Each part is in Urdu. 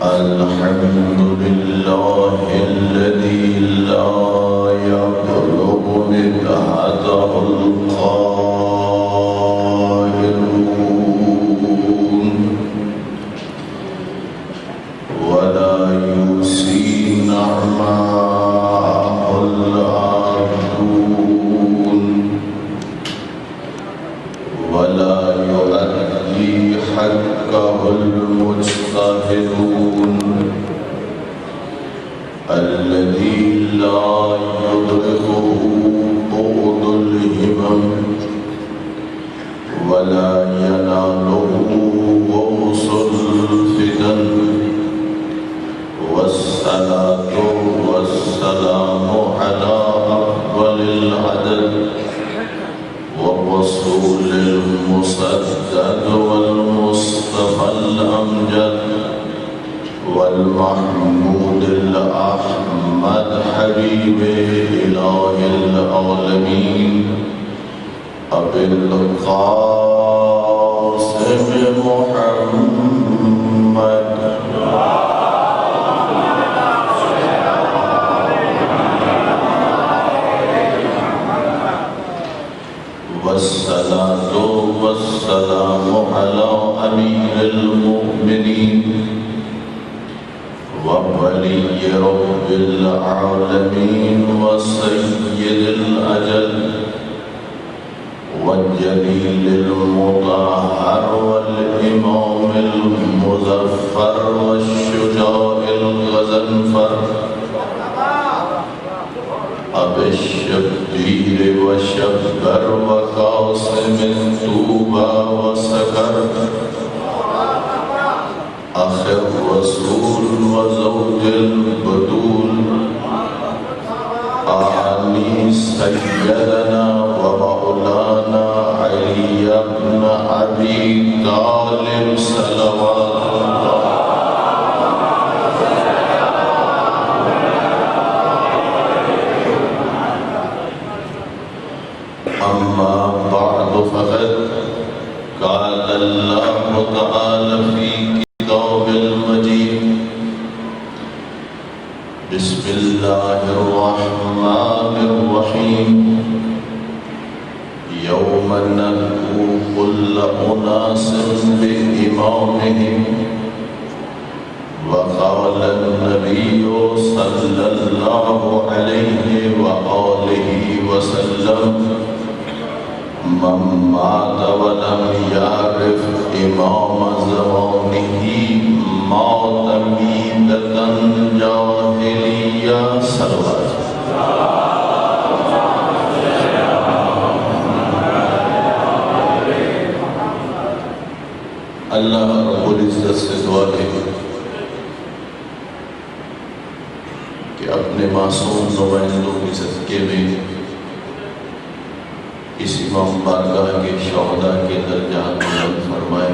الحمد لله الذي لا يبلغ مدحته القائلون ولا يحصي نعماءه العابدون ولا يؤدي حقه المجتهدون الذي لا يدركه بعد الهمم ولا يناله غوص الفتن والصلاة والسلام على أفضل العدد والرسول المسدد والمصطفى الأمجد والمحمود الأحمد حبيب إله العالمين أبي القاسم محمد والصلاة والسلام على أمير المؤمنين وولي رب العالمين وسيد الأجل والجليل المطهر والإمام المظفر والشجاع الغزنفر أبي الشبير وشبر وقاسم طوبى وسكر أخ الرسول وزوج البدول أعني سيدنا ومولانا علي بن أبي طالب صلوات الله أما بعد فقد قال الله تعالى في كتاب المجيد بسم الله الرحمن الرحيم يوم ندعو كل أناس بإمامهم وقال النبي صلى الله عليه وآله وسلم من مات ولم يعرف إمام زمانه مات ميتة جاهلية صلوات اللہ رب العزت سے دعا ہے کہ اپنے معصوم نمائندوں کے صدقے میں اس امام بارگاہ کے شہداء کے درجات بلند فرمائے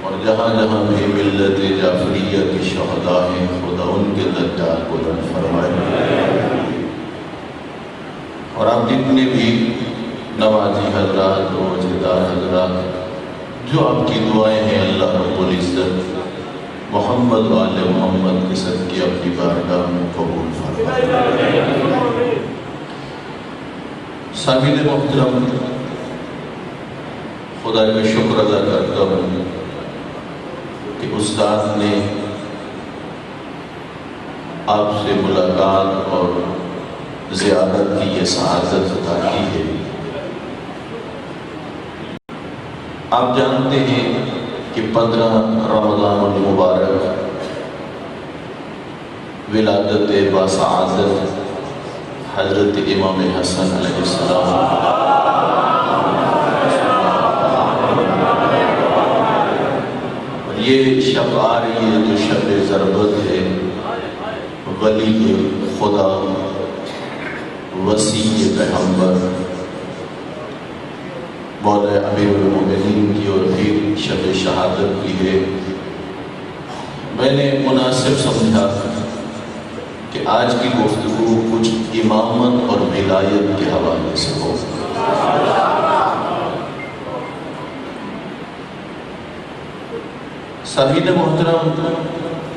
اور جہاں جہاں بھی ملت جعفریہ کے شہداء ہیں خدا ان کے درجات بلند فرمائے اور آپ جتنے بھی نمازی حضرات و وجہدار حضرات جو آپ کی دعائیں ہیں اللہ رب العزت محمد و آل محمد کے صدقے اپنی بارگاہ میں قبول فرمائے سامعین محترم خدا کا شکر ادا کرتا ہوں کہ استاد نے آپ سے ملاقات اور زیارت کی یہ سعادت عطا کی ہے۔ آپ جانتے ہیں کہ 15 رمضان المبارک ولادت باسعادت حضرت امام حسن علیہ السلام یہ شب آ رہی ہے جو شب ضربت ہے، ولی خدا، وسیع پیغمبر مولا امیر المومنین کی اور پھر شب شہادت کی ہے۔ میں نے مناسب سمجھا کہ آج کی گفتگو کچھ امامت اور ولایت کے حوالے سے ہو۔ سامعین محترم،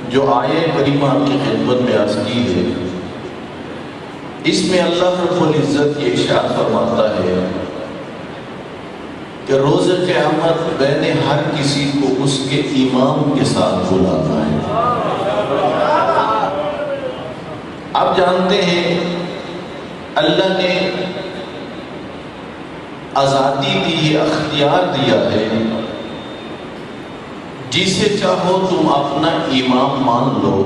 جو آیہ کریمہ آپ کی خدمت میں عرض کی ہے، اس میں اللہ رب العزت یہ ارشاد فرماتا ہے کہ روز قیامت میں نے ہر کسی کو اس کے امام کے ساتھ بلانا ہے۔ آپ جانتے ہیں اللہ نے آزادی دی ہے، اختیار دیا ہے، جسے چاہو تم اپنا امام مان لو،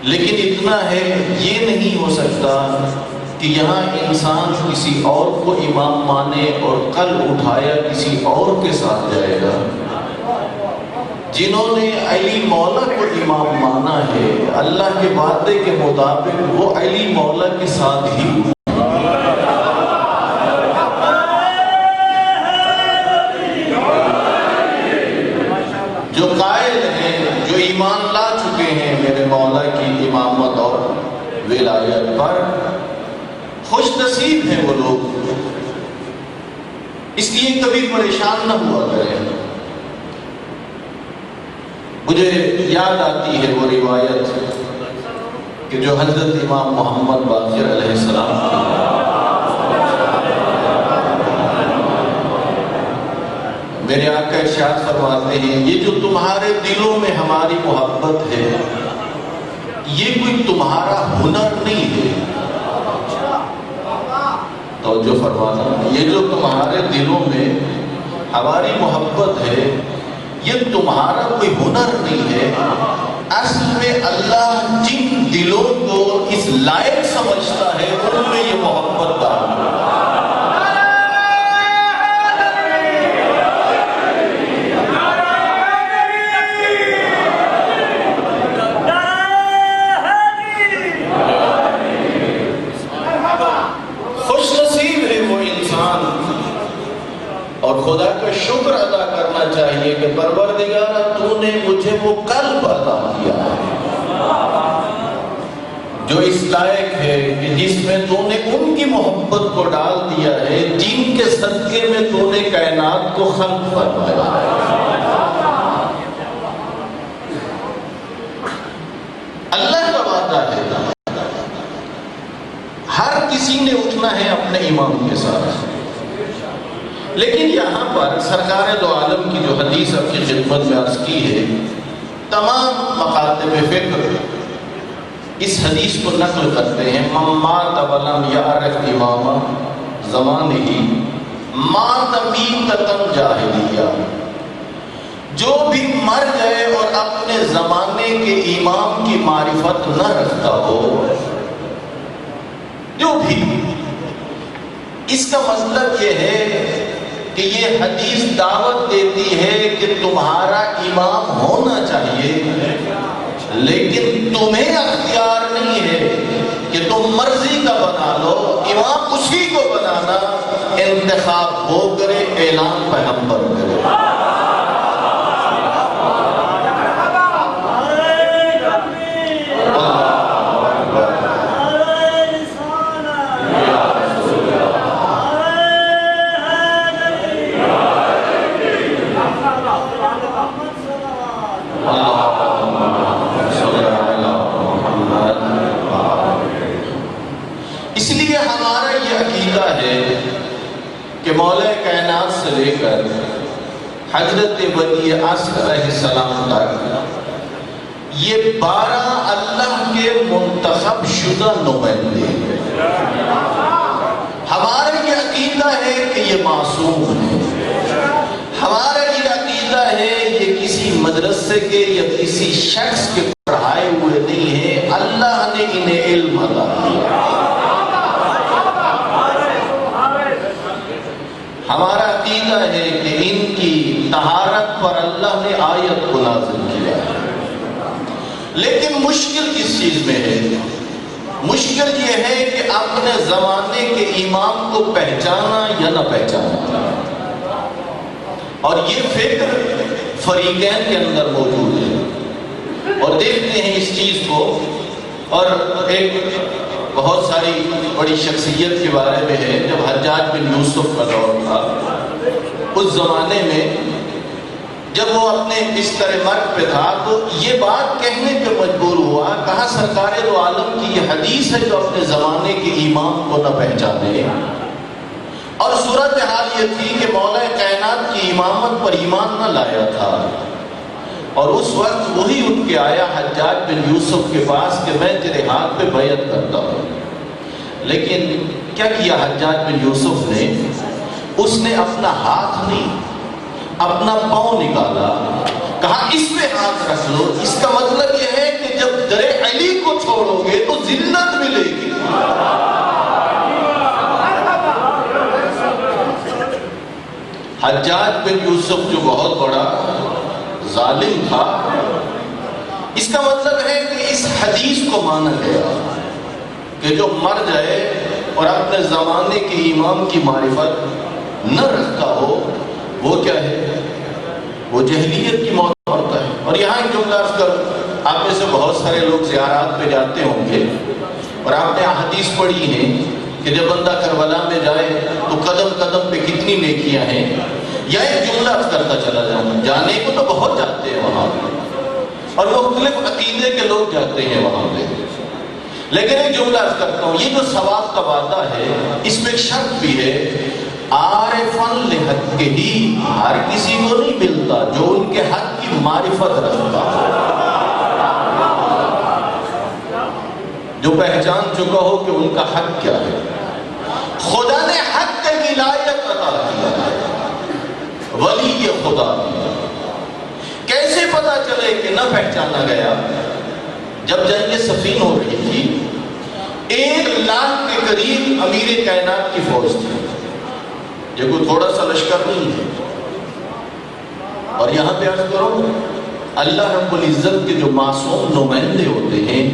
لیکن اتنا ہے یہ نہیں ہو سکتا کہ یہاں انسان کسی اور کو امام مانے اور کل اٹھایا کسی اور کے ساتھ جائے گا۔ جنہوں نے علی مولا کو امام مانا ہے، اللہ کے وعدے کے مطابق وہ علی مولا کے ساتھ ہی جو قائل ہیں، جو ایمان لا چکے ہیں میرے مولا کی امامت اور ولایت پر، خوش نصیب ہیں وہ لوگ۔ اس لیے کبھی پریشان نہ ہوا کریں۔ مجھے یاد آتی ہے وہ روایت کہ جو حضرت امام محمد باقر علیہ السلام کی، میرے آقا ارشاد فرماتے ہیں یہ جو تمہارے دلوں میں ہماری محبت ہے، یہ کوئی تمہارا ہنر نہیں ہے۔ توجہ فرمانا، یہ جو تمہارے دلوں میں ہماری محبت ہے، یہ تمہارا کوئی ہنر نہیں ہے۔ اصل میں اللہ جن دلوں کو اس لائق سمجھتا ہے ان میں یہ محبت ڈالتا ہے۔ اور خدا کا شکر ادا کرنا چاہیے کہ پروردگار تو نے مجھے وہ قلب عطا کیا ہے جو اس لائق ہے کہ جس میں تو نے ان کی محبت کو ڈال دیا ہے جن کے صدقے میں تو نے کائنات کو خلق فرمایا ہے۔ اللہ کا وعدہ ہے ہر کسی نے اٹھنا ہے اپنے امام کے ساتھ، لیکن یہاں پر سرکار دو عالم کی جو حدیث آپ کی خدمت میں عرض کی ہے، تمام مکاتب فکر اس حدیث کو نقل کرتے ہیں، من مات ولم یعرف امام زمانہ مات میتۃ جاہلیہ، جو بھی مر گئے اور اپنے زمانے کے امام کی معرفت نہ رکھتا ہو، جو بھی، اس کا مطلب یہ ہے کہ یہ حدیث دعوت دیتی ہے کہ تمہارا امام ہونا چاہیے، لیکن تمہیں اختیار نہیں ہے کہ تم مرضی کا بنا لو، امام اسی کو بنانا، انتخاب وہ کرے، اعلان پیغمبر کرے۔ اس لیے ہمارا یہ عقیدہ ہے کہ مولا کائنات سے لے کر حضرت ولی عصر علیہ السلام تک یہ 12 اللہ کے منتخب شدہ نمائندے ہیں۔ ہمارا یہ عقیدہ ہے کہ یہ معصوم ہے، ہمارا یہ عقیدہ ہے یہ کسی مدرسے کے یا کسی شخص کے پڑھائے ہوئے نہیں ہیں، اللہ نے انہیں علم عطا کیا۔ ہمارا عقیدہ ہے کہ ان کی طہارت پر اللہ نے آیت کو نازل کیا ہے، لیکن مشکل کس چیز میں ہے؟ مشکل یہ ہے کہ اپنے زمانے کے امام کو پہچانا یا نہ پہچانا، اور یہ فکر فریقین کے اندر موجود ہے، اور دیکھتے ہیں اس چیز کو۔ اور ایک بہت ساری بڑی شخصیت کے بارے میں ہے، جب حجاج بن یوسف کا دور تھا، اس زمانے میں جب وہ اپنے بستر مرگ پہ تھا تو یہ بات کہنے پہ مجبور ہوا، کہا سرکار دو عالم کی یہ حدیث ہے جو اپنے زمانے کے امام کو نہ پہچانے، اور صورتحال یہ تھی کہ مولا کائنات کی امامت پر ایمان نہ لایا تھا، اور اس وقت وہی اٹھ کے آیا حجاج بن یوسف کے پاس کہ میں تیرے ہاتھ پہ بیعت کرتا ہوں۔ لیکن کیا کیا حجاج بن یوسف نے؟ اس نے اپنا ہاتھ نہیں، اپنا پاؤں نکالا، کہا اس پہ ہاتھ رکھ لو، اس کا مطلب یہ ہے کہ جب در علی کو چھوڑو گے تو ذلت ملے گی۔ حجاج بن یوسف جو بہت بڑا ظالم تھا، اس کا مطلب ہے کہ اس حدیث کو مانا گیا کہ جو مر جائے اور اپنے زمانے کے امام کی معرفت نہ رکھتا ہو وہ کیا ہے؟ وہ جہلیت کی موت مرتا ہے۔ اور یہاں ایک جملہ عرض کر، آپ میں سے بہت سارے لوگ زیارات پہ جاتے ہوں گے اور آپ نے حدیث پڑھی ہے کہ جب بندہ کربلا میں جائے تو قدم قدم پہ کتنی نیکیاں ہیں۔ یا ایک جملہ عرض کرتا چلا جاؤں، جانے کو تو بہت جاتے ہیں وہاں پہ اور مختلف عقیدے کے لوگ جاتے ہیں وہاں پہ، لیکن ایک جملہ عرض کرتا ہوں، یہ جو ثواب کا وعدہ ہے اس میں ایک شرط بھی ہے، عارفاً لحق ہی، ہر کسی کو نہیں ملتا جو ان کے حق کی معرفت رکھتا ہو، جو پہچان چکا ہو کہ ان کا حق کیا ہے۔ خدا نے حق کی ولایت عطا کیا ہے، ولی خدا کیسے پتا چلے کہ نہ پہچانا گیا؟ جب جنگ صفین ہو رہی تھی، 1,00,000 کے قریب امیر کائنات کی فوج تھی، یہ کوئی تھوڑا سا لشکر نہیں ہے۔ اور یہاں پہ عرض کرو، اللہ رب العزت کے جو معصوم نمائندے ہوتے ہیں،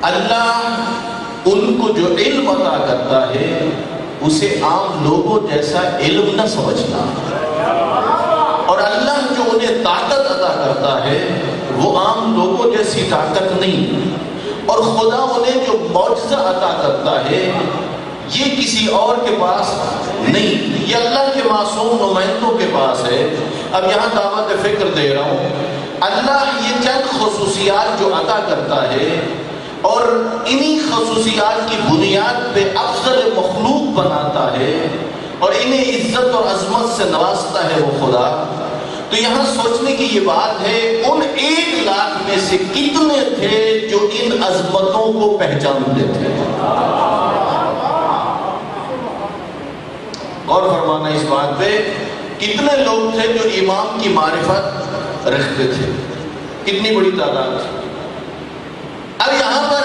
اللہ ان کو جو علم عطا کرتا ہے اسے عام لوگوں جیسا علم نہ سمجھنا، اور اللہ جو انہیں طاقت عطا کرتا ہے وہ عام لوگوں جیسی طاقت نہیں، اور خدا انہیں جو معجزہ عطا کرتا ہے یہ کسی اور کے پاس نہیں، یہ اللہ کے معصوم نمائندوں کے پاس ہے۔ اب یہاں دعوت فکر دے رہا ہوں، اللہ یہ چند خصوصیات جو عطا کرتا ہے اور انہی خصوصیات کی بنیاد پہ افضل مخلوق بناتا ہے اور انہیں عزت اور عظمت سے نوازتا ہے وہ خدا، تو یہاں سوچنے کی یہ بات ہے، ان 1,00,000 میں سے کتنے تھے جو ان عظمتوں کو پہچانتے تھے؟ غور فرمانا اس بات پہ، کتنے لوگ تھے جو امام کی معرفت رکھتے تھے؟ کتنی بڑی تعداد تھی؟ اب یہاں پر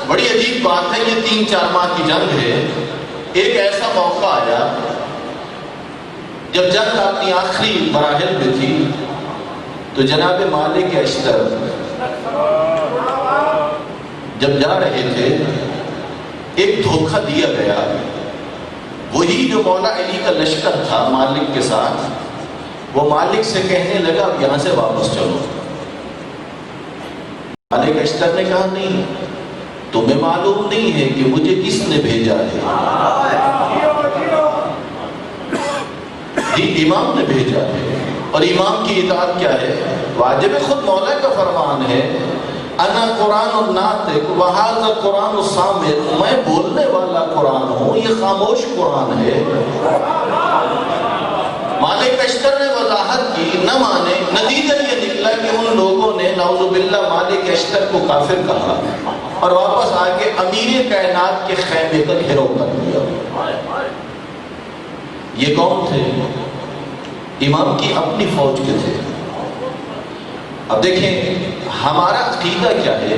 بڑی عجیب بات ہے، یہ 3-4 ماہ کی جنگ ہے، ایک ایسا موقع آیا جب جنگ اپنی آخری مراحل میں تھی تو جناب مالک اشتر جب جا رہے تھے ایک دھوکہ دیا گیا، وہی جو مولا علی کا لشکر تھا مالک کے ساتھ، وہ مالک سے کہنے لگا اب یہاں سے واپس چلو۔ مالک اشتر نے کہا نہیں، تمہیں معلوم نہیں ہے کہ مجھے کس نے بھیجا ہے؟ جی امام نے بھیجا ہے، اور امام کی اطاعت کیا ہے؟ واجب خود مولا کا فرمان ہے، انا قرآن الناطق وہذا قرآن الصامت، میں بولنے والا قرآن ہوں، یہ خاموش قرآن ہے۔ مالک اشتر نے وضاحت کی، نہ مانے، نتیجہ یہ نکلا کہ ان لوگوں نے نعوذ باللہ مالک اشتر کو کافر کہا اور واپس آ کے امیر کائنات کے خیمے کا گھیرو کر دیا۔ یہ کون تھے؟ امام کی اپنی فوج کے تھے۔ اب دیکھیں ہمارا عقیدہ کیا ہے،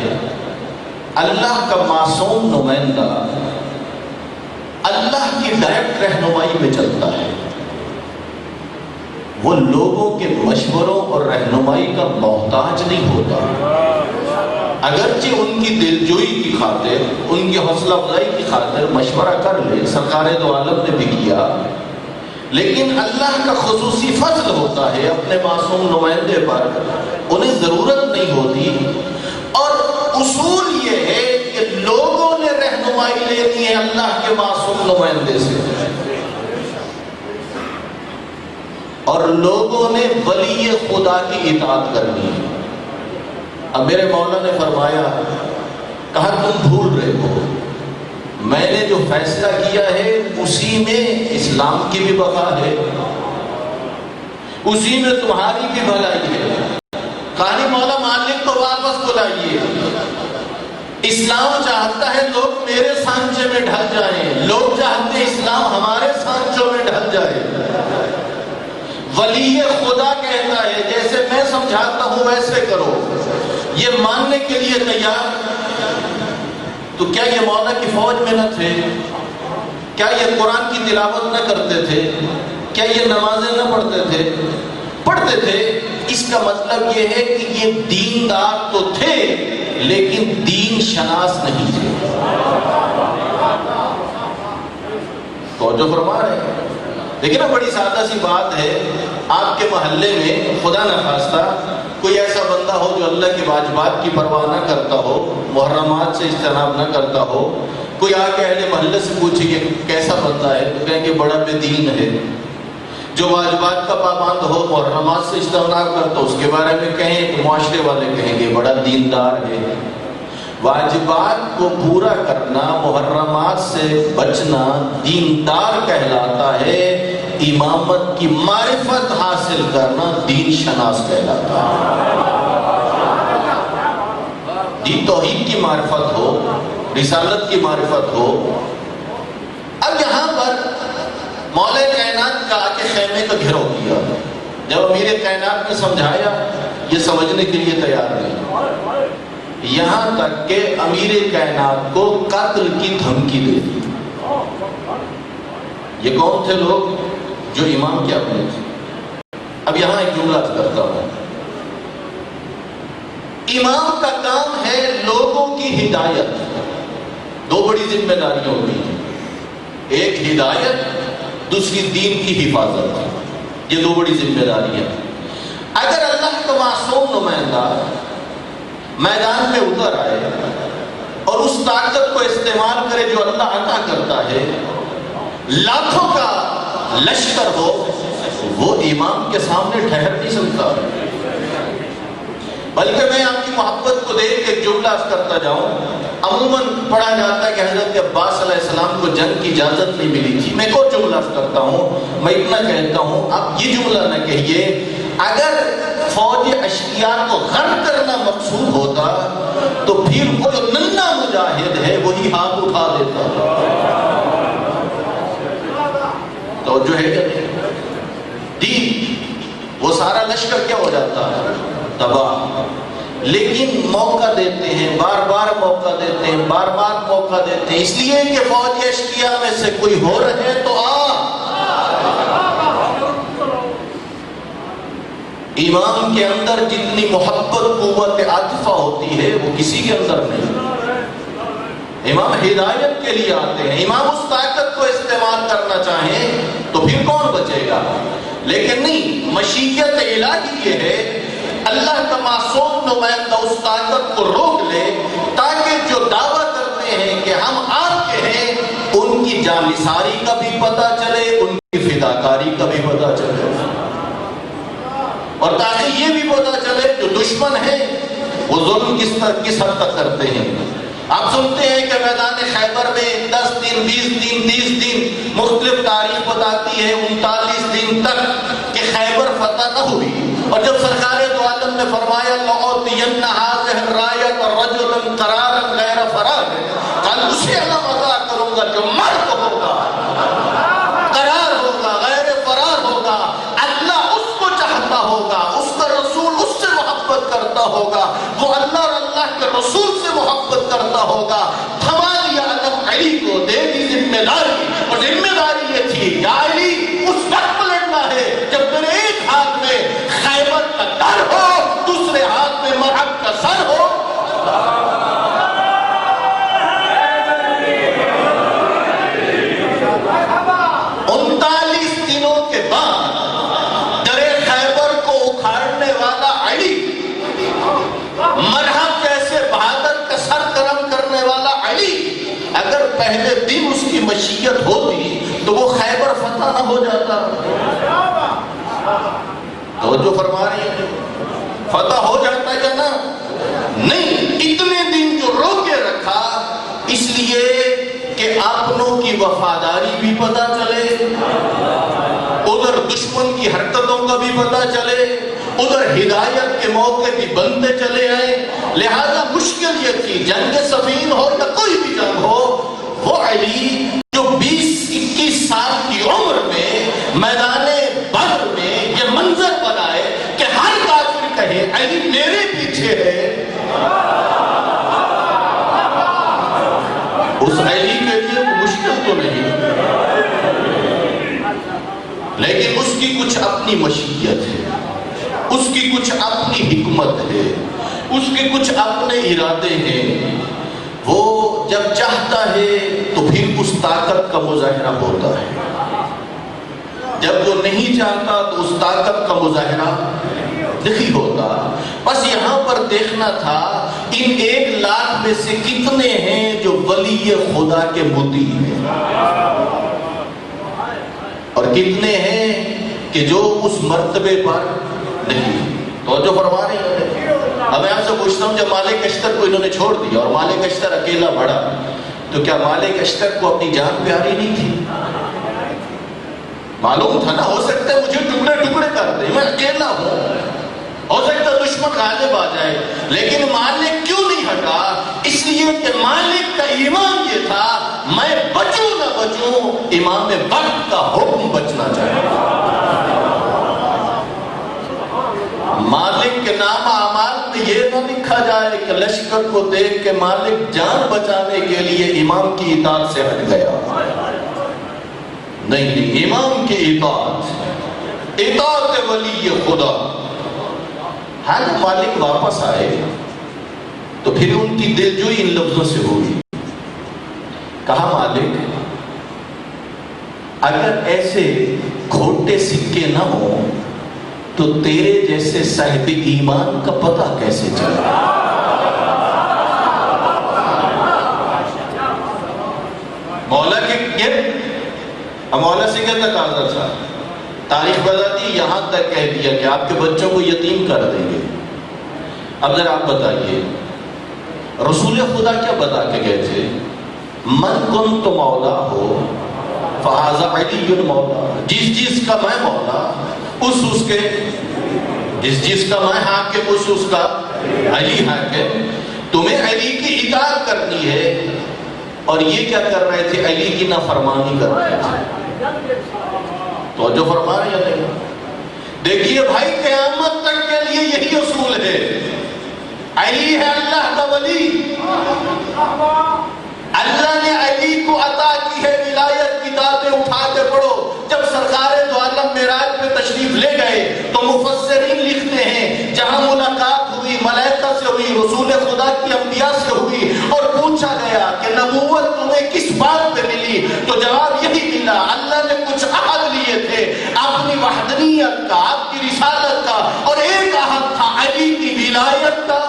اللہ کا معصوم نمائندہ اللہ کی ڈائریکٹ رہنمائی میں چلتا ہے، وہ لوگوں کے مشوروں اور رہنمائی کا محتاج نہیں ہوتا، اگرچہ ان کی دلجوئی کی خاطر، ان کی حوصلہ افزائی کی خاطر مشورہ کر لے، سرکار دو عالم نے بھی کیا، لیکن اللہ کا خصوصی فضل ہوتا ہے اپنے معصوم نمائندے پر، انہیں ضرورت نہیں ہوتی، اور اصول یہ ہے کہ لوگوں نے رہنمائی لینی ہے اللہ کے معصوم نمائندے سے۔ اور لوگوں نے ولی خدا کی اطاعت کرنی ہے۔ اب میرے مولا نے فرمایا، کہا تم بھول رہے ہو، میں نے جو فیصلہ کیا ہے اسی میں اسلام کی بھی بقا ہے، اسی میں تمہاری بھی بھلائی ہے۔ کہانی مولا مالک کو واپس بلائیے۔ اسلام چاہتا ہے لوگ میرے سانچے میں ڈھل جائیں، لوگ چاہتے ہیں اسلام ہمارے سانچوں میں ڈھل جائے۔ ولی خدا کہتا ہے جیسے میں سمجھاتا ہوں ویسے کرو، یہ ماننے کے لیے تیار۔ تو کیا یہ مولا کی فوج میں نہ تھے؟ کیا یہ قرآن کی تلاوت نہ کرتے تھے؟ کیا یہ نمازیں نہ پڑھتے تھے؟ پڑھتے تھے۔ اس کا مطلب یہ ہے کہ یہ دیندار تو تھے لیکن دین شناس نہیں تھے۔ توجہ فرما رہے ہیں؟ لیکن نا بڑی سادہ سی بات ہے، آپ کے محلے میں خدا نخواستہ کوئی ایسا بندہ ہو جو اللہ کے واجبات کی پرواہ نہ کرتا ہو، محرمات سے اجتناب نہ کرتا ہو، کوئی آ کے اہل محلے سے پوچھے کہ کیسا بندہ ہے، تو کہیں گے بڑا بے دین ہے۔ جو واجبات کا پابند ہو، محرمات سے اجتناب کرتا ہو، اس کے بارے میں کہیں تو معاشرے والے کہیں گے بڑا دیندار ہے۔ واجبات کو پورا کرنا، محرمات سے بچنا دیندار کہلاتا ہے، امامت کی معرفت حاصل کرنا دین شناس کہلاتا ہے۔ دین توحید کی معرفت ہو، رسالت کی معرفت ہو۔ اب یہاں پر مولا کائنات کا آ کے خیمے کا گھیرو کیا، جب امیر کائنات نے سمجھایا یہ سمجھنے کے لیے تیار نہیں، یہاں تک کہ امیر کائنات کو قتل کی دھمکی دے دی۔ یہ کون تھے لوگ؟ جو امام کے اپنے تھے۔ اب یہاں ایک جملہ کرتا ہوں، امام کا کام ہے لوگوں کی ہدایت۔ دو بڑی ذمہ داریاں ہوتی ہیں، ایک ہدایت، دوسری دین کی حفاظت۔ یہ دو بڑی ذمہ داریاں۔ اگر اللہ کا معصوم نمائندہ میدان میں اتر آئے اور اس طاقت کو استعمال کرے جو اللہ عطا کرتا ہے، لاکھوں کا لشکر ہو، وہ امام کے سامنے ٹھہر نہیں سکتا۔ بلکہ میں آپ کی محبت کو دیکھ کے ایک جملہ کرتا جاؤں، عموماً پڑھا جاتا ہے کہ حضرت عباس علیہ السلام کو جنگ کی اجازت نہیں ملی تھی۔ میں کوئی جملہ کرتا ہوں، میں اتنا کہتا ہوں، آپ یہ جملہ نہ کہیے، اگر فوج اشقیاء کو غرق کرنا مقصود ہوتا تو پھر وہ جو ننھا مجاہد ہے وہی ہاتھ اٹھا دیتا۔ تو جو ہے دین، وہ سارا لشکر کیا ہو جاتا ہے؟ تباہ۔ لیکن موقع دیتے ہیں، بار بار موقع دیتے ہیں، بار بار موقع دیتے ہیں، اس لیے کہ فوج اشقیاء میں سے کوئی ہو رہے تو امام کے اندر جتنی محبت، قوت عاطفہ ہوتی ہے وہ کسی کے اندر نہیں۔ امام ہدایت کے لیے آتے ہیں، امام اس طاقت کو استعمال کرنا چاہیں تو پھر کون بچے گا؟ لیکن نہیں، مشیت الہی یہ ہے اللہ کا معصوم نمائندہ اس طاقت کو روک لے تاکہ جو دعویٰ کرتے ہیں کہ ہم آپ کے ہیں ان کی جانثاری کا بھی پتہ چلے، ان کی فداکاری کا بھی پتہ چلے، اور تاکہ یہ بھی پتہ چلے جو دشمن ہیں وہ ظلم کس حد تک کرتے ہیں۔ آپ سنتے ہیں کہ میدان خیبر میں 10 دن، 20 دن، 30 دن، مختلف تاریخ بتاتی ہے 39 دن تک کہ خیبر فتح نہ ہوئی، اور جب سرکار دو عالم نے فرمایا لَأُعْطِيَنَّ هَٰذِهِ الرَّایَةَ رَجُلًا قَرَارًا غَیْرَ فَرَاغٍ، کل اسے علم عطا کروں گا جو مرد ہوگا، قرار ہوگا، غیر فرار ہوگا، اللہ اس کو چاہتا ہوگا، اس کا رسول اس سے محبت کرتا ہوگا، وہ اللہ اور اللہ کے رسول سے محبت کرتا ہوگا۔ تھما دیا علم علی کو، دے دی ذمہ داری، اور ذمہ داری یہ تھی یا علی اس وقت لڑنا ہے جب میرے ایک ہاتھ میں خیبر کا در ہو، دوسرے ہاتھ میں مرحب کا سر ہو۔ 39 دنوں کے بعد در خیبر کو اکھاڑنے والا علی، مرحب جیسے بہادر کا سر کرم کرنے والا علی، اگر پہلے دن اس کی مشیت ہوتی تو وہ خیبر فتح نہ ہو جاتا۔ توجہ فرما رہے ہیں؟ فتح ہو جاتا ہے یا نا؟ نہیں، اتنے دن جو روکے رکھا اس لیے کہ اپنوں کی وفاداری بھی پتہ چلے، ادھر دشمن کی حرکتوں کا بھی پتہ چلے، ادھر ہدایت کے موقع بھی بنتے چلے آئے۔ لہذا مشکل یہ تھی، جنگ صفین ہو یا کوئی بھی جنگ ہو، وہ علی جو 20-21 سال کی عمر میں میدان بدر میں یہ منظر بنائے کہ ہر کافر کہے علی میرے پیچھے ہے، اس علی کے لیے مشکل تو نہیں، لیکن اس کی کچھ اپنی مشیت ہے، اس کی کچھ اپنی حکمت ہے، اس کے کچھ اپنے ارادے ہیں۔ وہ جب چاہتا ہے تو پھر اس طاقت کا مظاہرہ ہوتا ہے، جب وہ نہیں چاہتا تو اس طاقت کا مظاہرہ نہیں ہوتا۔ بس یہاں پر دیکھنا تھا ان 1,00,000 میں سے کتنے ہیں جو ولی خدا کے مطیع ہیں، اور کتنے ہیں کہ جو اس مرتبے پر نہیں۔ تو جو فرما رہے ہیں، اب میں آپ سے پوچھتا ہوں، جب مالک اشتر کو انہوں نے چھوڑ دیا اور مالک اشتر اکیلا بڑھا، تو کیا مالک اشتر کو اپنی جان پیاری نہیں تھی؟ معلوم تھا نا، ہو سکتا ہے مجھے ٹکڑے ٹکڑے کر دے، میں اکیلا ہوں، ہو سکتا ہے دشمن غالب آ جائے، لیکن مالک کیوں نہیں ہٹا؟ اس لیے کہ مالک کا ایمان یہ تھا، میں بچوں نہ بچوں، امام وقت کا حکم بچنا چاہیے۔ مالک کے نام اعمال میں یہ نہ لکھا جائے کہ لشکر کو دیکھ کے مالک جان بچانے کے لیے امام کی اطاعت سے ہٹ گیا۔ نہیں، امام کی اطاعت ولی خدا۔ ہاں، جب مالک واپس آئے تو پھر ان کی دلجوئی ان لفظوں سے ہوئی، کہا مالک اگر ایسے کھوٹے سکے نہ ہوں تو تیرے جیسے صاحب ایمان کا پتہ کیسے چلا؟ مولا مولا سے کیا تقاضا تھا؟ تاریخ بتاتی، یہاں تک کہہ دیا کہ آپ کے بچوں کو یتیم کر دیں گے۔ اب ذرا آپ بتائیے، رسول خدا کیا بتا کے گئے تھے؟ من کنت مولا ہو فہذا علی مولا، جس کا میں مولا اس کے، جس کا میں حاکم اس کا علی حاکم۔ تمہیں علی کی اطاعت کرنی ہے، اور یہ کیا کر رہے تھے؟ علی کی نافرمانی کر رہے تھے۔ تو جو فرما رہے ہیں، دیکھیے بھائی، قیامت تک کے لیے یہی اصول ہے، علی ہے اللہ کا ولی، اللہ نے علی کو عطا کی ہے ولایت کی دادیں، اٹھا کے پڑھو۔ جب سرکار دو عالم معراج پہ تشریف لے گئے تو مفسرین لکھتے ہیں جہاں ملاقات ہوئی ملائکہ سے ہوئی، رسول خدا کی انبیاء سے ہوئی، اور پوچھا گیا کہ نبوت تمہیں کس بات پہ ملی، تو جواب یہی ملا، اللہ نے کچھ عہد لیے تھے اپنی وحدانیت کا، آپ کی رسالت کا، اور ایک عہد تھا علی کی ولایت کا۔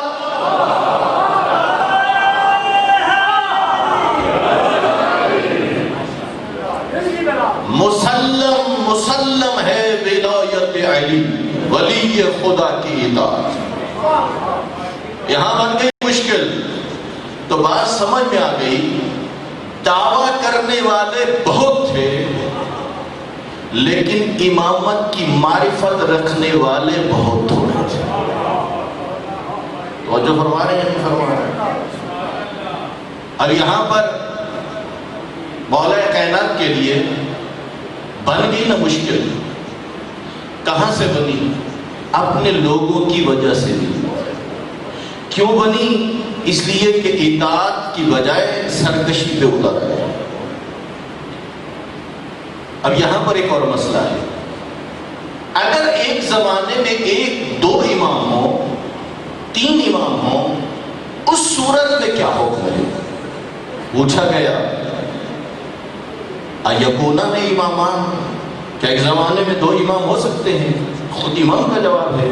مسلم ہے ولایت علی، ولی خدا کی اطاعت۔ یہاں بن گئی مشکل، تو بات سمجھ میں آ گئی، دعویٰ کرنے والے بہت تھے لیکن امامت کی معرفت رکھنے والے بہت تھوڑے تھے۔ اور جو فرما رہے ہیں نہیں فرما رہے ہیں۔ اور یہاں پر مولا کائنات کے لیے بن گئی نا مشکل، کہاں سے بنی؟ اپنے لوگوں کی وجہ سے بھی۔ کیوں بنی؟ اس لیے کہ اطاعت کی بجائے سرکشی پہ اتر آئے۔ اب یہاں پر ایک اور مسئلہ ہے، اگر ایک زمانے میں 1-2 امام ہوں، 3 امام ہوں، اس صورت میں کیا حکم ہے؟ پوچھا گیا ایکونا میں امامان، کیا ایک زمانے میں 2 امام ہو سکتے ہیں؟ خود امام کا جواب ہے،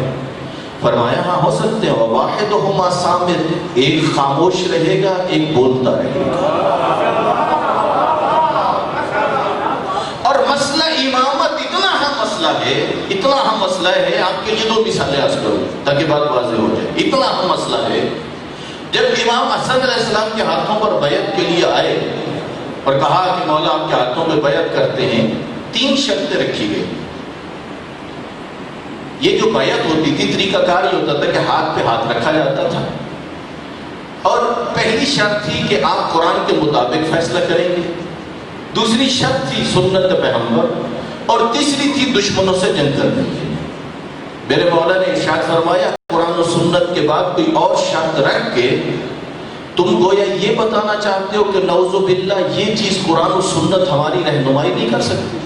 فرمایا ہاں ہو سکتے ہیں، وواحدہما صامت، ایک خاموش رہے گا ایک بولتا رہے گا۔ اور مسئلہ امامت اتنا ہے مسئلہ مسئلہ ہے، اتنا اہم مسئلہ ہے، آپ کے لیے 2 مثالیں عرض کروں تاکہ بات واضح ہو جائے. اتنا اہم مسئلہ ہے، جب امام حسن علیہ السلام کے ہاتھوں پر بیعت کے لیے آئے اور کہا کہ مولا آپ کے ہاتھوں پہ بیعت کرتے ہیں، 3 شرطیں رکھی گئی. یہ جو بیعت ہوتی تھی طریقہ کار یہ ہوتا تھا کہ ہاتھ پہ ہاتھ رکھا جاتا تھا، اور پہلی شرط تھی کہ آپ قرآن کے مطابق فیصلہ کریں گے، دوسری شرط تھی سنت پیغمبر، اور تیسری تھی دشمنوں سے جنگ کرنے کی. میرے مولا نے ارشاد فرمایا قرآن و سنت کے بعد کوئی اور شرط رکھ کے تم گویا یہ بتانا چاہتے ہو کہ نعوذ باللہ یہ چیز قرآن و سنت ہماری رہنمائی نہیں کر سکتی.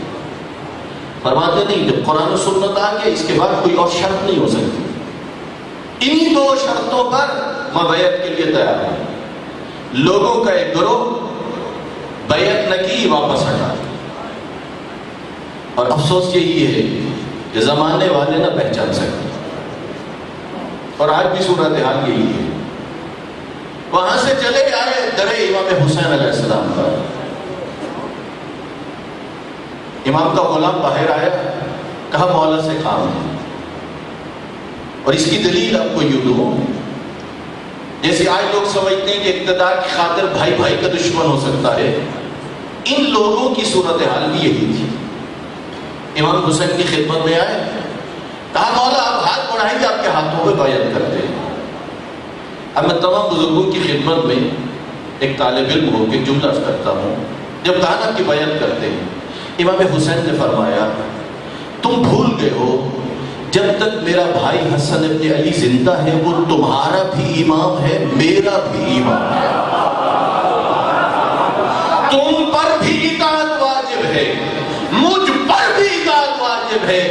فرماتے نہیں، جب قرآن و سنت آ گیا اس کے بعد کوئی اور شرط نہیں ہو سکتی. انہی 2 شرطوں پر میں بیعت کے لیے تیار ہوں. لوگوں کا ایک گروہ بیعت نہ کی، واپس ہٹا. اور افسوس یہی ہے کہ زمانے والے نہ پہچان سکتے، اور آج بھی صورتحال یہی ہے. وہاں سے چلے آئے در امام حسین علیہ السلام پر. امام کا غلام باہر آیا، کہا مولا سے کام ہے، اور اس کی دلیل آپ کو یوں دوں. جیسے آج لوگ سمجھتے ہیں کہ اقتدار کی خاطر بھائی بھائی کا دشمن ہو سکتا ہے، ان لوگوں کی صورتحال بھی یہی تھی. امام حسین کی خدمت میں آئے، کہا مولا آپ ہاتھ بڑھائیں گے، آپ کے ہاتھوں پہ بیعت کرتے ہیں. اب میں تمام بزرگوں کی خدمت میں ایک طالب علم ہو کے جملہ کرتا ہوں. جب کہا آپ کی بیعت کرتے ہیں، امام حسین نے فرمایا تم بھول گئے ہو جب تک میرا بھائی حسن ابن علی زندہ ہے وہ تمہارا بھی امام ہے، میرا بھی امام ہے. تم پر بھی اطاعت واجب ہے، مجھ پر بھی اطاعت واجب ہے.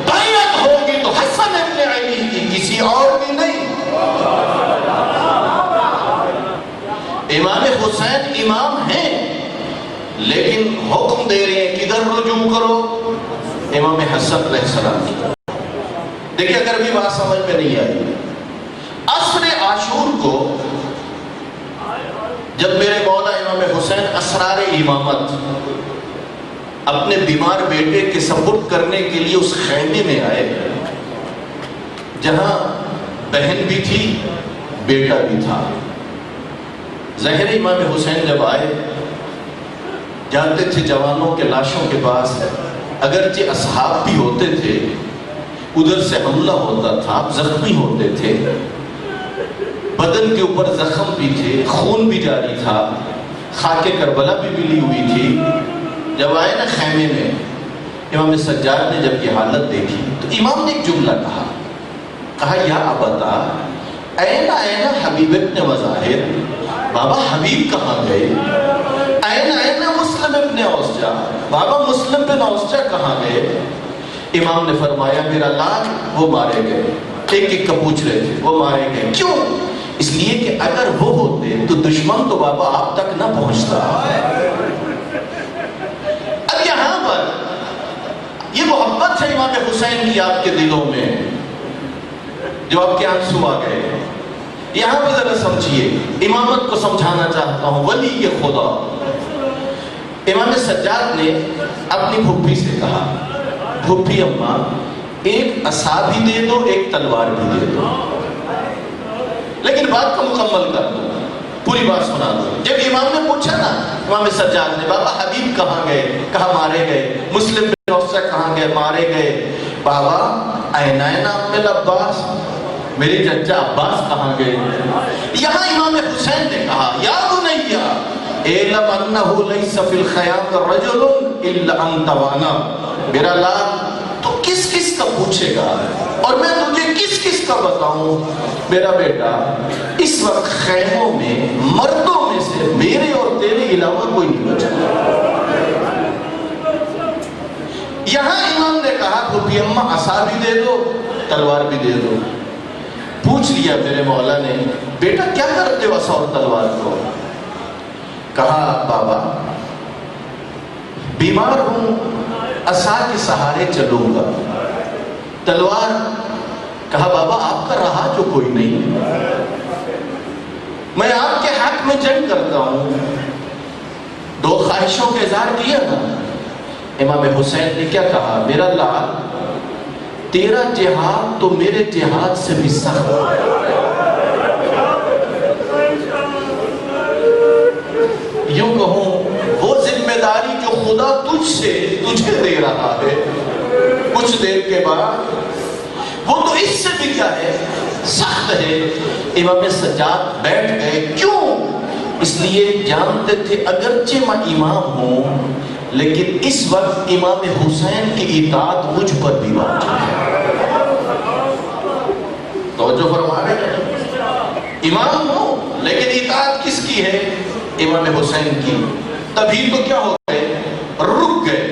بیعت ہوگی تو حسن ابن علی کی، کسی اور کی نہیں. امام حسین امام ہیں لیکن حکم دے رہے ہیں کدھر رجوع کرو؟ امام حسن علیہ السلام کی. دیکھیں اگر بھی بات سمجھ میں نہیں آئی، عصر عاشور کو جب میرے مولا امام حسین اسرار امامت اپنے بیمار بیٹے کے سپرد کرنے کے لیے اس خیمے میں آئے جہاں بہن بھی تھی بیٹا بھی تھا. ظاہر امام حسین جب آئے جاتے تھے جوانوں کے لاشوں کے پاس، اگرچہ اصحاب بھی ہوتے تھے، ادھر سے حملہ ہوتا تھا، زخمی ہوتے تھے، بدن کے اوپر زخم بھی تھے، خون بھی جاری تھا، خاک کربلا بھی ملی ہوئی تھی. جب آئے نا خیمے میں، امام سجاد نے جب یہ حالت دیکھی تو امام نے ایک جملہ کہا یا ابتا این این حبیب ابن مظاہر، بابا حبیب کہاں گئے؟ این این مسلم ابن اوسجا، بابا مسلم بن اوسجا کہاں گئے؟ امام نے فرمایا میرا لال وہ مارے گئے. ایک ایک کا پوچھ رہے تھے، وہ مارے گئے. کیوں؟ اس لیے کہ اگر وہ ہوتے تو دشمن تو بابا آپ تک نہ پہنچتا. اب یہاں پر یہ محبت ہے امام حسین کی آپ کے دلوں میں جو آپ کے آنسو آ گئے. یہاں پہ ذرا سمجھیے، امامت کو سمجھانا چاہتا ہوں. ولی خدا امام سجاد نے اپنی پھوپھی سے کہا پھوپھی اماں ایک عصا بھی دے دو، ایک تلوار بھی دے دو، لیکن بات کو مکمل کر دو، پوری بات سنا دو. جب امام نے پوچھا نا امام سجاد نے بابا حبیب کہاں گئے؟ کہا مارے گئے. مسلم بن اوسجا کہاں گئے؟ مارے گئے. بابا این این ام العباس، میری چچا عباس کہاں گئے؟ یہاں امام حسین نے کہا یا بنیا اعلم انہ لیس فی الخیام رجل الا انت وانا، میرا لال تو کس کس کا پوچھے گا اور میں تجھے کس کس کا بتاؤں؟ میرا بیٹا اس وقت خیموں میں مردوں میں سے میرے اور تیرے علاوہ کوئی نہیں بچا. یہاں امام نے کہا پھوپھی اماں عصا بھی دے دو، تلوار بھی دے دو. پوچھ لیا میرے مولا نے بیٹا کیا کرتے ہو عصا اور تلوار کو؟ کہا بابا بیمار ہوں، عصا کے سہارے چلوں گا. تلوار کہا بابا آپ کا رہا جو کوئی نہیں، میں آپ کے حق میں جنگ کرتا ہوں. 2 خواہشوں کا اظہار کیا نا، امام حسین نے کیا کہا؟ میرا لال، تیرا جہاد تو میرے جہاد سے بھی سخت ہے۔ یوں کہوں، وہ ذمہ داری جو خدا تجھے دے رہا ہے کچھ دیر کے بعد، وہ تو اس سے بھی کیا ہے، سخت ہے۔ امام سجاد بیٹھ گئے، کیوں؟ اس لیے جانتے تھے اگرچہ میں امام ہوں لیکن اس وقت امام حسین کی اطاعت مجھ پر بھی واجب ہے۔ توجہ فرما رہے ہیں، امام ہوں لیکن اطاعت کس کی ہے؟ امام حسین کی۔ تبھی تو کیا ہو گئے، رک گئے۔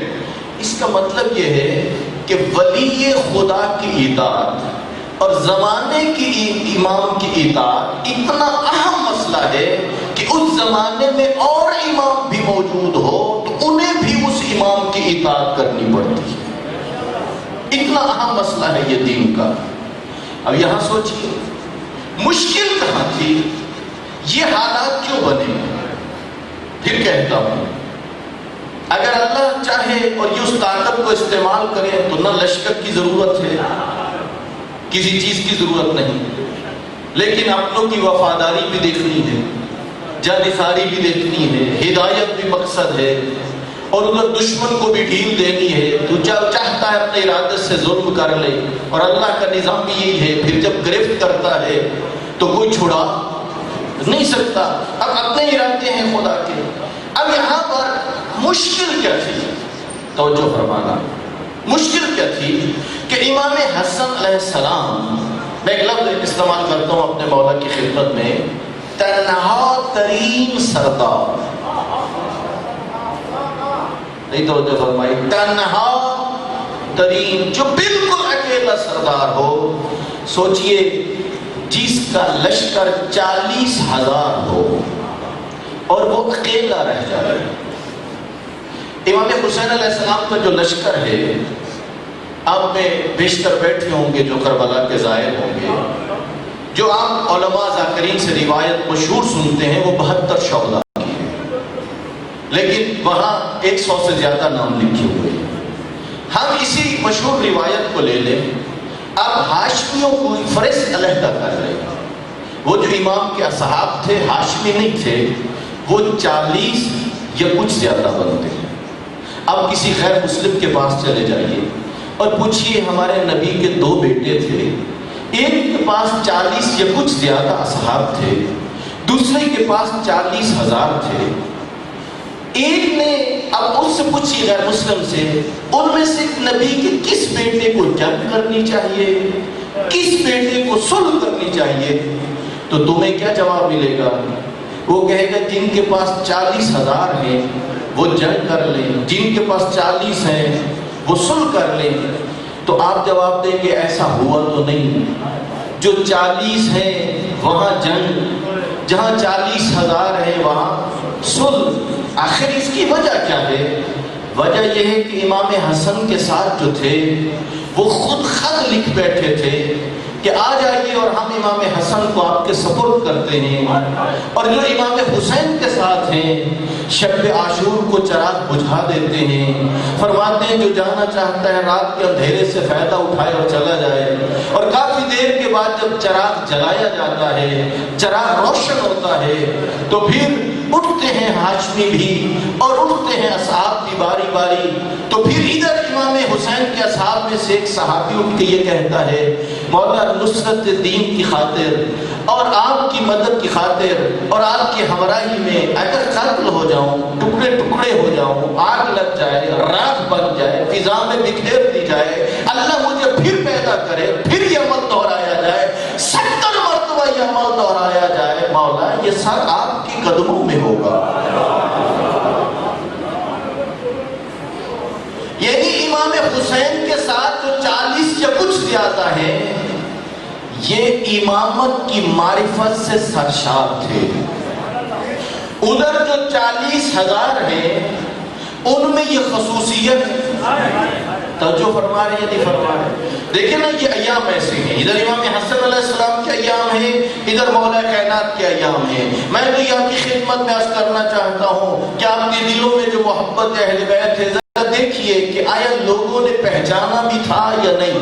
اس کا مطلب یہ ہے کہ ولی خدا کی اطاعت اور زمانے کی امام کی اطاعت اتنا اہم مسئلہ ہے کہ اس زمانے میں اور امام بھی موجود ہو تو انہیں بھی اس امام کی اطاعت کرنی پڑتی ہے۔ اتنا اہم مسئلہ ہے یہ دین کا۔ اب یہاں سوچئے مشکل کہاں تھی، یہ حالات کیوں بنے؟ پھر کہتا ہوں، اگر اللہ چاہے اور یہ اس طاقت کو استعمال کرے تو نہ لشکر کی ضرورت ہے، کسی چیز کی ضرورت نہیں، لیکن اپنوں کی وفاداری بھی دیکھنی ہے، جانثاری بھی دیکھنی ہے، ہدایت بھی مقصد ہے، اور ادھر دشمن کو بھی ڈھیل دینی ہے۔ تو چاہتا ہے اپنے ارادے سے ظلم کر لے، اور اللہ کا نظام بھی یہی ہے، پھر جب گرفت کرتا ہے تو کوئی چھڑا نہیں سکتا۔ اب اپنے ارادے ہیں خدا کے۔ اب یہاں پر مشکل کیا تھی؟ توجہ فرمانا، مشکل کیا تھی کہ امام حسن علیہ السلام، میں ایک لفظ استعمال کرتا ہوں اپنے مولا کی خدمت میں، تنہا ترین سردار، نہیں توجہ فرمائی، تنہا ترین، جو بالکل اکیلا سردار ہو۔ سوچئے جس کا لشکر 40,000 ہو اور وہ اکیلا رہ جائے۔ امام حسین علیہ السلام کا جو لشکر ہے، آپ میں بیشتر بیٹھے ہوں گے جو کربلا کے زائر ہوں گے، جو آپ علماء ذاکرین سے روایت مشہور سنتے ہیں، وہ 72 شہداء کی ہے، لیکن وہاں 100 سے زیادہ نام لکھے ہوئے ہیں۔ ہم اسی مشہور روایت کو لے لیں، اب ہاشمیوں کو فہرست علیحدہ کر رہے ہیں۔ وہ جو امام کے اصحاب تھے ہاشمی نہیں تھے، وہ 40 یا کچھ زیادہ بنتے ہیں۔ اب کسی غیر مسلم کے پاس چلے جائیے اور پوچھئے ہمارے نبی کے 2 بیٹے تھے، ایک کے پاس 40 یا کچھ زیادہ اصحاب تھے، دوسرے کے پاس 40,000 تھے۔ ایک نے، اب اس سے پوچھئے غیر مسلم سے، ان میں سے نبی کے کس بیٹے کو جنگ کرنی چاہیے، کس بیٹے کو صلح کرنی چاہیے، تو تمہیں کیا جواب ملے گا؟ وہ کہے گا جن کے پاس 40,000 ہیں وہ جنگ کر لیں، جن کے پاس 40 ہیں وہ صلح کر لیں۔ تو آپ جواب دیں گے ایسا ہوا تو نہیں، جو 40 ہیں وہاں جنگ، جہاں 40,000 ہیں وہاں صلح۔ آخر اس کی وجہ کیا ہے؟ وجہ یہ ہے کہ امام حسن کے ساتھ جو تھے وہ خود خط لکھ بیٹھے تھے کہ آ جائیے اور ہم امام حسن کو آپ کے سپرد کرتے ہیں، اور جو امام حسین کے ساتھ ہیں شب عاشور کو چراغ بجھا دیتے ہیں، فرماتے ہیں جو جانا چاہتا ہے رات کے اندھیرے سے فائدہ اٹھائے اور چلا جائے۔ اور کافی دیر کے بعد جب چراغ جلایا جاتا ہے، چراغ روشن ہوتا ہے، تو پھر اٹھتے ہیں ہاشمی بھی اور اٹھتے ہیں اصحاب بھی باری باری۔ تو پھر ادھر امام حسین کے اصحاب میں سے ایک صحابی اٹھ کے یہ کہتا ہے، مولا نصرت دین کی خاطر اور آپ کی مدد کی خاطر اور آپ کی ہمراہی میں اگر قتل ہو جاؤں، ٹکڑے ٹکڑے ہو جاؤں، آگ لگ جائے، راکھ بن جائے، فضا میں بکھیر دی جائے، اللہ مجھے پھر پیدا کرے، پھر یہ عمل دہرایا جائے، 70 مرتبہ یہ عمل دہرایا جائے، مولا یہ سر آپ کی قدموں میں ہوگا۔ یعنی امام حسین کے ساتھ جو 40 یا کچھ زیادہ ہیں، یہ امامت کی معرفت سے سرشار تھے۔ ادھر جو 40,000 ہیں ان میں یہ خصوصیت توجہ فرما رہے یا نہیں فرما رہے؟ دیکھیں نا، یہ ایام ایسے ہیں، ادھر امام حسن علیہ السلام کے ایام ہیں، ادھر مولا کائنات کے ایام ہیں۔ میں تو یہ آپ کی خدمت میں عرض کرنا چاہتا ہوں کہ آپ کے دلوں میں جو محبت اہل بیت ہے دیکھیے کہ آیا لوگوں نے پہچانا بھی تھا یا نہیں.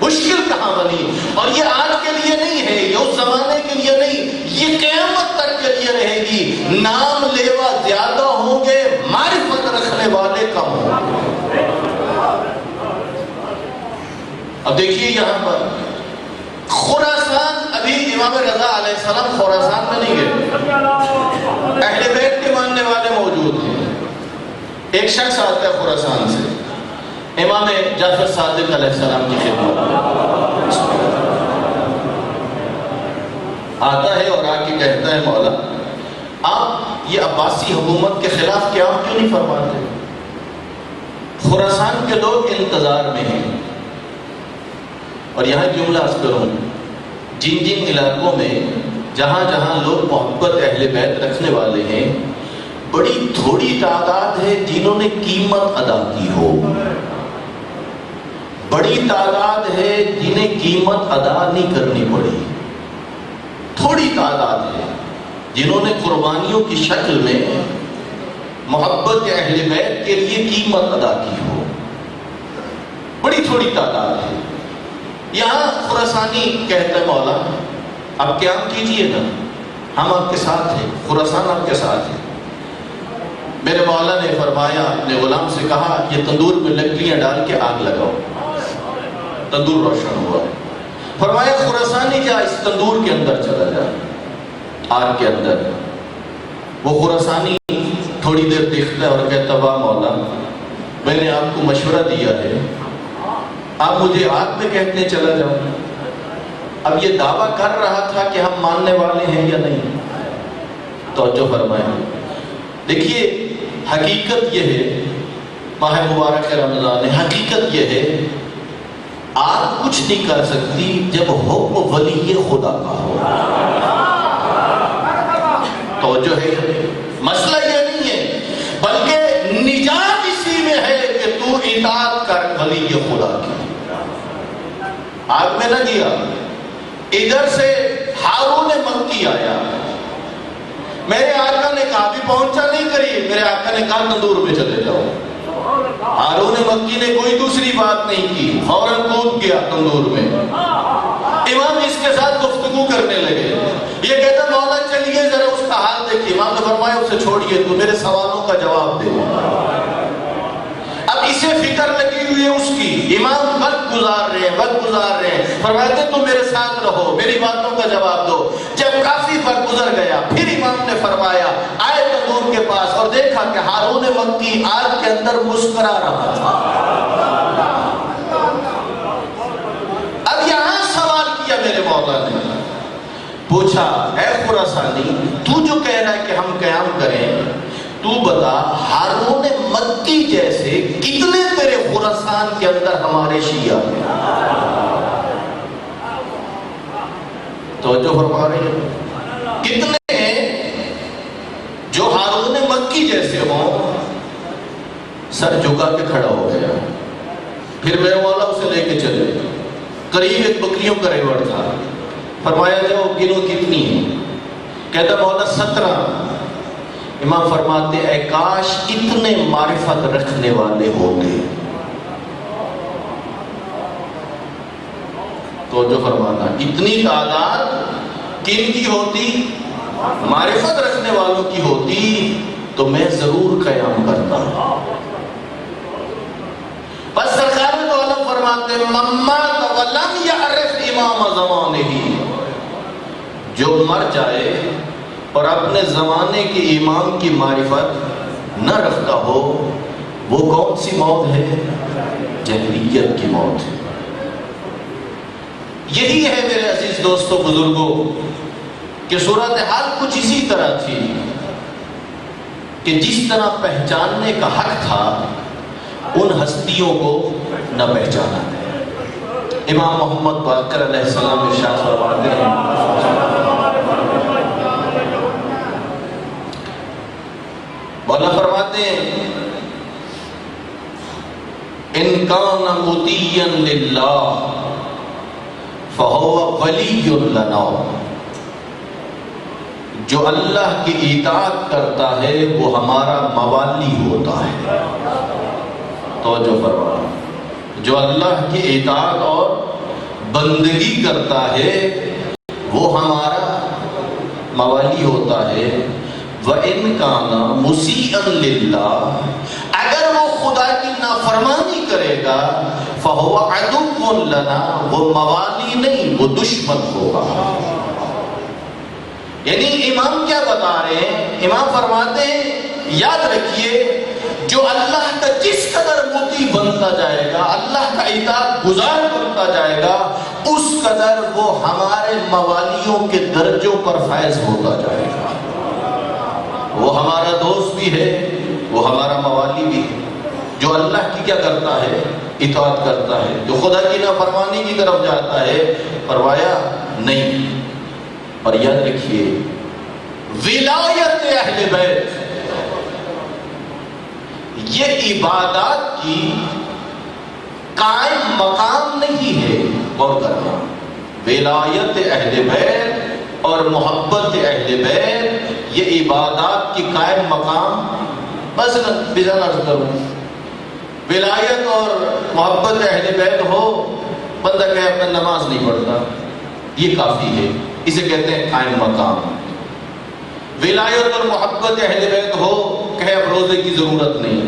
مشکل کہاں بنی. اور یہ آج کے لیے نہیں ہے، یہ اس زمانے کے لیے نہیں، یہ قیامت تک کے لیے رہے گی. نام لیوا زیادہ ہوں گے، معرفت رکھنے والے کم ہوں گے. اب دیکھیے یہاں پر خراسان، ابھی امام رضا علیہ السلام خراسان میں نہیں گئے، اہل بیت کے ماننے والے موجود ہیں. ایک شخص آتا ہے خراسان سے امام جعفر صادق علیہ السلام کی خدمت آتا ہے اور آ کے کہتا ہے مولا آپ یہ عباسی حکومت کے خلاف قیام کیوں نہیں فرماتے؟ خراسان کے لوگ انتظار میں ہیں. اور یہاں جملہ عرض کروں، جن جن علاقوں میں جہاں جہاں لوگ محبت اہل بیت رکھنے والے ہیں، بڑی تھوڑی تعداد ہے جنہوں نے قیمت ادا کی ہو. بڑی تعداد ہے جنہیں قیمت ادا نہیں کرنی پڑی. تھوڑی تعداد ہے جنہوں نے قربانیوں کی شکل میں محبت اہل بیت کے لیے قیمت ادا کی ہو. بڑی تھوڑی تعداد ہے. یہاں خراسانی کہتا ہے مولا آپ قیام کیجئے نا، ہم آپ کے ساتھ ہیں، خراسان آپ کے ساتھ ہیں. میرے مولا نے فرمایا، اپنے غلام سے کہا یہ تندور میں لکڑیاں ڈال کے آگ لگاؤ. تندور روشن ہوا. فرمایا خراسانی جا اس تندور کے اندر چلا جا، آگ کے اندر. وہ خراسانی تھوڑی دیر دیکھتا ہے اور کہتا واہ مولا میں نے آپ کو مشورہ دیا ہے، آپ مجھے آگ میں کہتے چلا جاؤ. اب یہ دعویٰ کر رہا تھا کہ ہم ماننے والے ہیں یا نہیں. توجہ فرمائیں. دیکھیے حقیقت یہ ہے، ماہ مبارک رمضان ہے، حقیقت یہ ہے آگ کچھ نہیں کر سکتی جب حکم ولی خدا کا ہو. توجہ ہے، مسئلہ یہ نہیں ہے بلکہ نجات اسی میں ہے کہ تو اطاعت کر ولی خدا کی. آگ میں نہ گیا. ادھر سے ہارون مکی آیا، میرے آقا نے کہا بھی پہنچا نہیں قریب، میرے آقا نے کہا تندور میں چلے جاؤ. ہارون مکی نے کوئی دوسری بات نہیں کی، فوراً کود گیا تندور میں. امام اس کے ساتھ گفتگو کرنے لگے. یہ کہتا مولا چلیے ذرا اس کا حال دیکھیے. امام نے فرمایا اسے چھوڑیے، تو میرے سوالوں کا جواب دے. اب اسے فکر لگی ہوئی ہے اس کی. امام وقت گزار رہے ہیں. فرماتے تو میرے ساتھ رہو، میری باتوں کا جواب دو. جب کافی وقت گزر گیا پھر امام نے فرمایا آئے تندور کے پاس اور دیکھا کہ ہارون مکی آگ کے اندر مسکرا رہا تھا. اب یہاں سوال کیا میرے مولا نے، پوچھا اے خراسانی تو جو کہہ رہا ہے کہ ہم قیام کریں، تو بتا ہارون مکی جیسے کتنے تیرے خراسان کے اندر ہمارے شیعہ ہیں؟ توجہ فرما رہے ہیں، کتنے ہیں جو ہارون مکی جیسے ہوں؟ سر جھکا کے کھڑا ہو گیا. پھر میرے مولا اسے لے کے چلے. قریب ایک بکریوں کا ریوڑ تھا. فرمایا جاؤ گنو کتنی ہیں؟ کہتا مولا 17. امام فرماتے اے کاش اتنے معرفت رکھنے والے ہوتے. تو جو فرمانا اتنی تعداد کن کی ہوتی؟ معرفت رکھنے والوں کی ہوتی تو میں ضرور قیام کرتا. بس سرکار تو علم فرماتے ممات ولم یعرف امام زمانہ، جو مر جائے اور اپنے زمانے کے امام کی معرفت نہ رکھتا ہو، وہ کون سی موت ہے؟ جہلیت کی موت ہے. یہی ہے میرے عزیز دوستوں بزرگوں کہ صورتحال کچھ اسی طرح تھی کہ جس طرح پہچاننے کا حق تھا ان ہستیوں کو نہ پہچانا. امام محمد باقر علیہ السلام ارشاد فرماتے ہیں مولا فرماتے ہیں ان کان مطیعا للہ فہو ولی لنا، جو اللہ کی اطاعت کرتا ہے وہ ہمارا موالی ہوتا ہے. توجہ فرما، جو اللہ کی اطاعت اور بندگی کرتا ہے وہ ہمارا موالی ہوتا ہے۔ وَإِن كَانَ مُسِيئًا لِلَّهِ، اگر وہ خدا کی نافرمانی کرے گا فَهُوَ عَدُوٌّ لَنَا، وہ موالی نہیں، وہ دشمن ہوگا۔ یعنی امام کیا بتا رہے ہیں؟ امام فرماتے ہیں یاد رکھیے جو اللہ کا جس قدر مطیع بنتا جائے گا، اللہ کا اطاعت گزار بنتا جائے گا، اس قدر وہ ہمارے موالیوں کے درجوں پر فائز ہوتا جائے گا۔ وہ ہمارا دوست بھی ہے، وہ ہمارا موالی بھی ہے۔ جو اللہ کی کیا کرتا ہے؟ اطاعت کرتا ہے۔ جو خدا کی نافرمانی کی طرف جاتا ہے، فرمایا نہیں۔ اور یاد رکھیے ولایت اہل بیت یہ عبادات کی قائم مقام نہیں ہے۔ غور کرنا، ولایت اہل بیت اور محبت اہل بیت یہ عبادات کی قائم مقام، مثلا بجان عرض کروں، ولایت اور محبت اہل بیت ہو، بندہ کہ اپنا نماز نہیں پڑھتا، یہ کافی ہے، اسے کہتے ہیں قائم مقام۔ ولایت اور محبت اہل بیت ہو، کہے اب روزے کی ضرورت نہیں،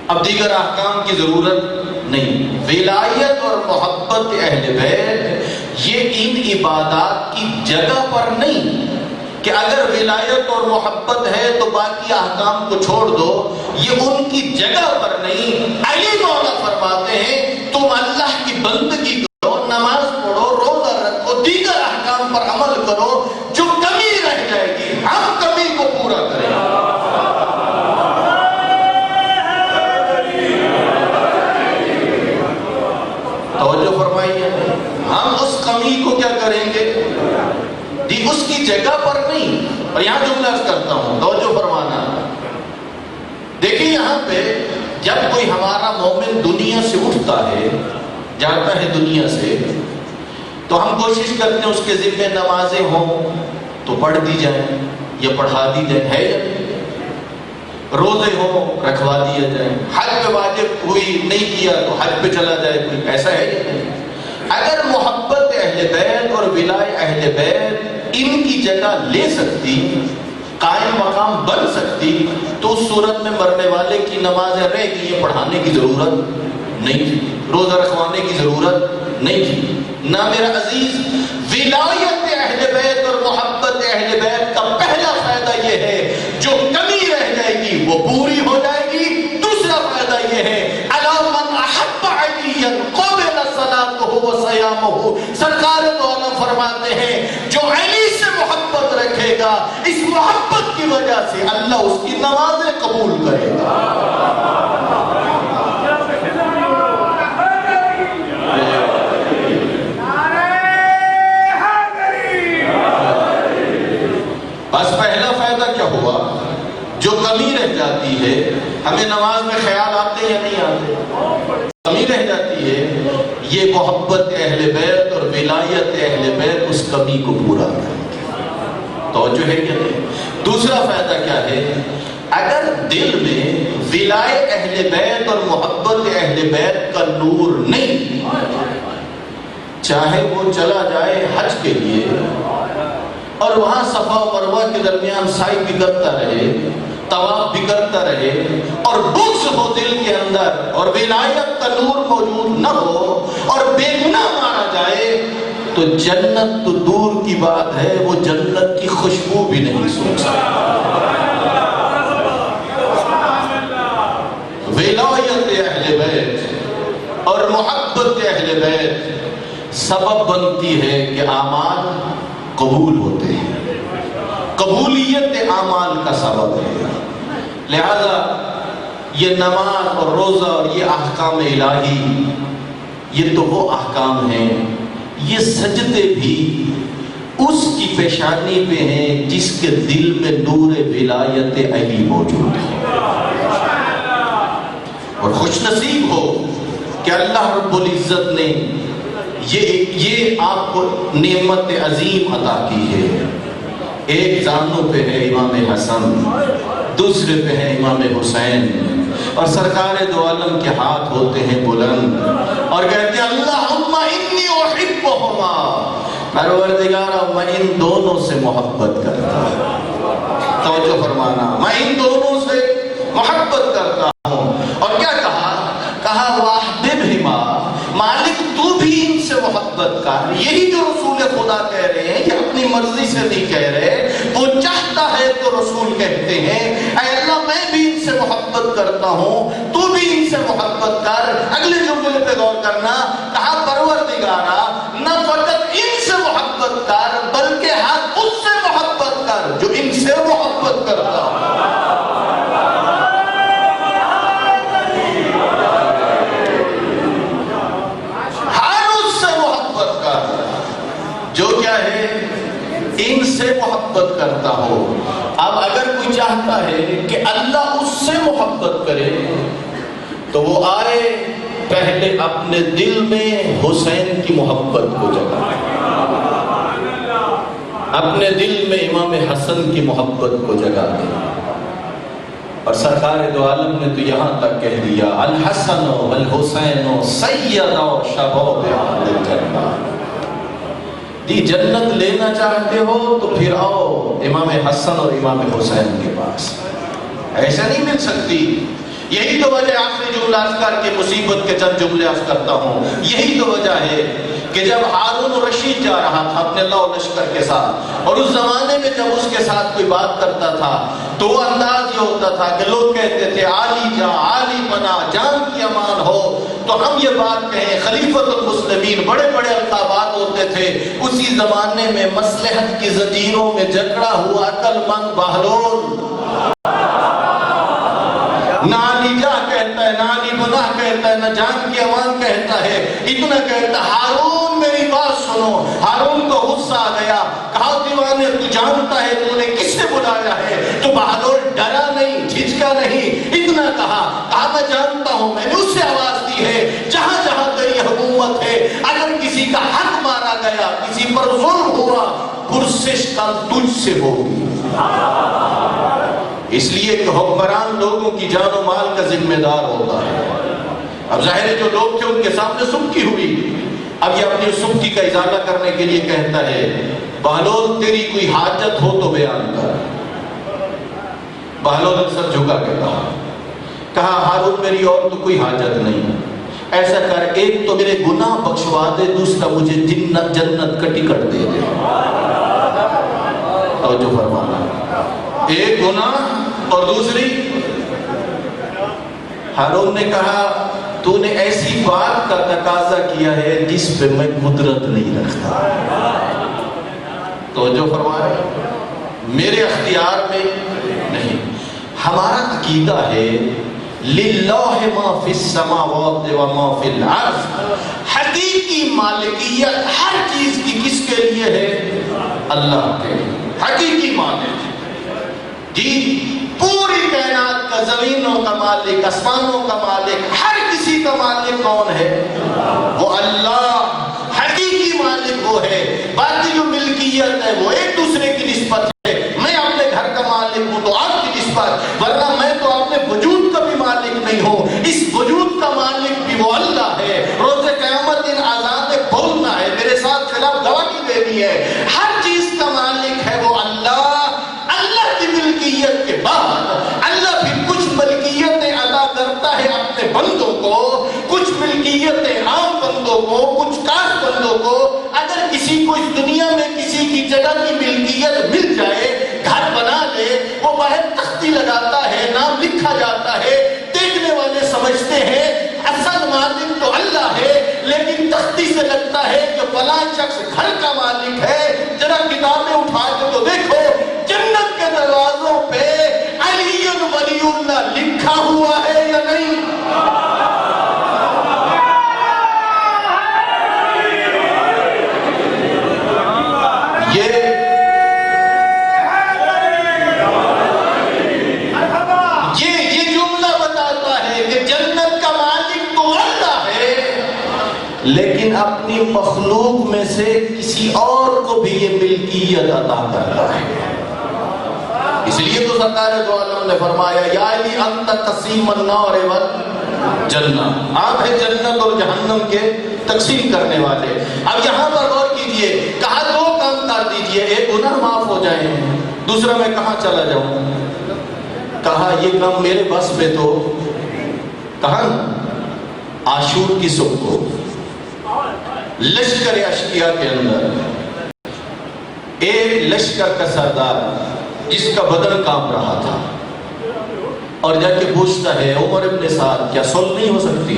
اب دیگر احکام کی ضرورت نہیں۔ ولایت اور محبت اہل بیت یہ ان عبادات کی جگہ پر نہیں کہ اگر ولایت اور محبت ہے تو باقی احکام کو چھوڑ دو، یہ ان کی جگہ پر نہیں۔ علی مولا فرماتے ہیں تم اللہ کی بندگی کرو، نماز پڑھو، روزہ رکھو، دیگر احکام پر عمل کرو، جو کمی رہ جائے گی ہم کمی کو پورا کریں۔ توجہ فرمائیے، ہم اس کمی کو کیا کریں گے؟ اس کی جگہ پر نہیں۔ اور یہاں جملہ کرتا ہوں، توجہ فرمانا، دیکھیں یہاں پہ جب کوئی ہمارا مومن دنیا سے اٹھتا ہے، جاتا ہے دنیا سے، تو ہم کوشش کرتے ہیں اس کے ذمہ نمازیں ہوں تو پڑھ دی جائیں یا پڑھا دی جائیں، ہے یا نہیں؟ روزے ہوں رکھوا دیا جائے، حج پہ واجب ہوئی نہیں کیا تو حج پہ چلا جائے کوئی، ایسا ہے یا نہیں؟ اگر محبت اہل بیت اور ولایت اہل بیت ان کی جگہ لے سکتی، قائم مقام بن سکتی، تو اس صورت میں مرنے والے کی نمازیں رہ گئی، یہ پڑھانے کی ضرورت نہیں تھی، روزہ رکھوانے کی ضرورت نہیں تھی۔ نہ میرا عزیز، ولایت اہل بیت اور محبت اہل بیت کا پہلا فائدہ یہ ہے جو کمی رہ جائے گی وہ پوری ہو جائے گی۔ دوسرا فائدہ یہ ہے الا من احب علیا قبل صلاتہ و صیامہ، سرکار دو عالم فرماتے ہیں جو علی سے محبت رکھے گا، اس محبت کی وجہ سے اللہ اس کی نمازیں قبول کرے گا۔ بس پہلا فائدہ کیا ہوا؟ جو کمی رہ جاتی ہے، ہمیں نماز میں خیال آتے یا نہیں آتے، کمی رہ جاتی ہے، یہ محبت اہل بیت اور ولایت اہل بیت اس کمی کو پورا کرے گی۔ توجہ ہے کہ نہیں؟ دوسرا فائدہ کیا ہے؟ اگر دل میں ولایت اہل بیت اور محبت اہل بیت کا نور نہیں، چاہے وہ چلا جائے حج کے لیے اور وہاں صفا و مروہ کے درمیان سعی بھی کرتا رہے، طواف بھی کرتا رہے، اور بغض ہو دل کے اندر اور ولایت کا نور موجود نہ ہو اور بے گناہ مارا جائے، تو جنت تو دور کی بات ہے، وہ جنت کی خوشبو بھی نہیں سن سکتا۔ ولایت اہل بیت اور محبت اہل بیت سبب بنتی ہے کہ اعمال قبول ہوتے ہیں، قبولیت اعمال کا سبب ہے۔ لہذا یہ نماز اور روزہ اور یہ احکام الہی، یہ تو وہ احکام ہیں، یہ سجدے بھی اس کی پیشانی پہ ہیں جس کے دل میں نور ولایت علی موجود ہے۔ اور خوش نصیب ہو کہ اللہ رب العزت نے یہ آپ کو نعمت عظیم عطا کی ہے۔ ایک زانوں پہ ہے امام حسن، دوسرے پہ ہے امام حسین، اور سرکار دو عالم کے ہاتھ ہوتے ہیں بلند اور کہتے ہیں اللہم انی احبہما، پروردگارا میں ان دونوں سے محبت کرتا ہوں. توجہ فرمانا، میں ان دونوں سے محبت کرتا ہوں. اور کیا کہا؟ کہا واحببہما، مالک تو بھی ان سے محبت کر. یہی جو رسول خدا کہہ رہے ہیں، یہ اپنی مرضی سے نہیں کہہ رہے، وہ چاہتا ہے تو رسول کہتے ہیں اے اللہ میں بھی ان سے محبت کرتا ہوں، تو بھی ان سے محبت کر. اگلے جملے پہ غور کرنا، کہا پروردگارا نہ فقط ان سے محبت کر بلکہ ہر اس سے محبت کر جو ان سے محبت کرتا ہوں. جو کیا ہے ان سے محبت کرتا ہو. اب اگر کوئی چاہتا ہے کہ اللہ اس سے محبت کرے تو وہ آئے پہلے اپنے دل میں حسین کی محبت کو جگائے، اپنے دل میں امام حسن کی محبت کو جگا دے. اور سرکار دو عالم نے تو یہاں تک کہہ دیا الحسن والحسین سید شباب اہل الجنہ. جی جنت لینا چاہتے ہو تو پھر آؤ امام حسن اور امام حسین کے پاس، ایسا نہیں مل سکتی. یہی تو وجہ، آخری جملہ عرض کر کے مصیبت کے چند جملے عرض کرتا ہوں، یہی تو وجہ ہے کہ جب ہارون رشید جا رہا تھا اپنے اللہ و لشکر کے ساتھ، اور اس زمانے میں جب اس کے ساتھ کوئی بات کرتا تھا تو وہ انداز یہ ہوتا تھا کہ لوگ کہتے تھے عالی جا، عالی بنا، جان کی امان ہو. تو ہم یہ بات کہیں خلیفۃ المسلمین، بڑے بڑے القابات ہوتے تھے. اسی زمانے میں مصلحت کی زنجیروں میں جکڑا ہوا عقل مند بہلول نہ علی جا کہتا ہے، نہ علی بنا کہتا ہے، نہ جان کی امان کہتا ہے. اتنا کہتا ہارون میری بات سنو. ہارون کو غصہ آ گیا، کہا دیوانے تو جانتا ہے تو نے کس سے بلایا ہے؟ تو بہادر ڈرا نہیں، جھجکا نہیں، اتنا کہا میں جانتا ہوں، میں نے اس سے آواز دی ہے جہاں جہاں تیری حکومت ہے اگر کسی کا حق مارا گیا، کسی پر ظلم ہوا، پرسش کل تجھ سے ہوگی. اس لیے کہ حکمران لوگوں کی جان و مال کا ذمہ دار ہوتا ہے. اب ظاہر ہے جو لوگ تھے ان کے سامنے سبکی ہوئی. اب یہ اپنی سبکی کا ازالہ کرنے کے لیے کہتا ہے بہلول تیری کوئی حاجت ہو تو بیان کر. بہلول نے سر جھکا کے کہا ہارون میری اور تو کوئی حاجت نہیں. ایسا کر ایک تو میرے گناہ بخشوا دے، دوسرا مجھے جنت کا ٹکٹ دے دے. توجہ فرمانا، ایک گناہ اور دوسری. ہارون نے کہا تو نے ایسی بات کا تقاضا کیا ہے جس پہ میں قدرت نہیں رکھتا. توجہ فرمایا، میرے اختیار میں نہیں. ہمارا عقیدہ ہے للہ ما فی السماوات و ما فی الارض. حقیقی مالکیت ہر چیز کی کس کے لیے ہے؟ اللہ کے. حقیقی مالک جی پوری کائنات کا، زمینوں کا مالک، آسمانوں کا مالک، ہر کسی کا مالک کون ہے؟ وہ اللہ. حقیقی مالک وہ ہے. باقی جو ملکیت ہے وہ ایک دوسرے کی نسبت ہے. میں اپنے گھر کا مالک ہوں تو آپ کی نسبت، ورنہ میں تو اپنے وجود کا بھی مالک نہیں ہوں. اس وجود کا مالک بھی وہ اللہ ہے. روز قیامت ان آزاد بولنا ہے، میرے ساتھ خلاف گواہی دینی ہے. ہر چیز کا مالک ہے وہ اللہ. اللہ کی ملکیت کے بعد اللہ بھی کچھ ملکیتیں عطا کرتا ہے اپنے بندوں کو، کچھ ملکیتیں عام بندوں کو، کچھ خاص بندوں کو. اگر کسی کو اس دنیا میں کسی کی جگہ کی ملکیت مل جائے، گھر بنا لے، وہ باہر تختی لگاتا ہے، نام لکھا جاتا ہے، دیکھنے والے سمجھتے ہیں اصل مالک تو اللہ ہے، لیکن تختی سے لگتا ہے کہ فلاں شخص گھر کا مالک ہے. ذرا کتابیں اٹھا کے تو دیکھو جنت کے دروازوں پہ علی ولی اللہ لکھا ہوا ہے یا نہیں؟ یہ جملہ بتاتا ہے کہ جنت کا مالک تو اللہ ہے، لیکن اپنی مخلوق میں سے کسی اور کو بھی یہ ملکیت عطا کرتا ہے. اس اس لیے تو سرکار دو عالم نے فرمایا یا علی انت قسیم النار والجنہ، آپ ہیں جنت اور جہنم کے تقسیم کرنے والے۔ اب یہاں پر غور کیجئے، کہا دو کام کر دیجئے، ایک گناہ معاف ہو جائیں، دوسرا میں کہاں چلا جاؤں؟ کہا یہ کام میرے بس میں تو، کہا عاشور کی صبح کو لشکر اشقیاء کے اندر ایک لشکر کا سردار جس کا بدن کانپ رہا تھا، اور جا کے پوچھتا ہے عمر ابن سعد کیا صلح نہیں ہو سکتی؟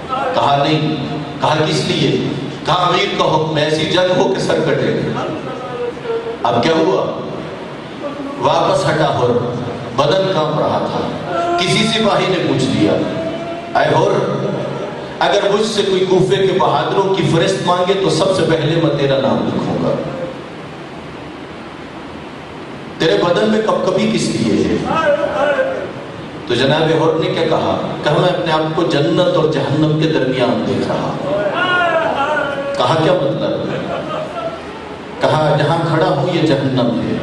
کہا نہیں۔ کہا کس لیے؟ کہا امیر کا حکم ہے، ایسی جنگ ہو کہ سر کٹے۔ اب کیا ہوا؟ واپس ہٹا ہور، بدن کانپ رہا تھا، کسی سپاہی نے پوچھ لیا اے ہور، اگر مجھ سے کوئی کوفے کے بہادروں کی فہرست مانگے تو سب سے پہلے میں تیرا نام لکھوں گا، تیرے بدن میں کب کبھی کس لیے ہے؟ تو جناب ہور نے کیا کہا؟ کہا میں اپنے آپ کو جنت اور جہنم کے درمیان دیکھ رہا ہوں۔ کہا کیا مطلب؟ کہا جہاں کھڑا ہوں یہ جہنم ہے،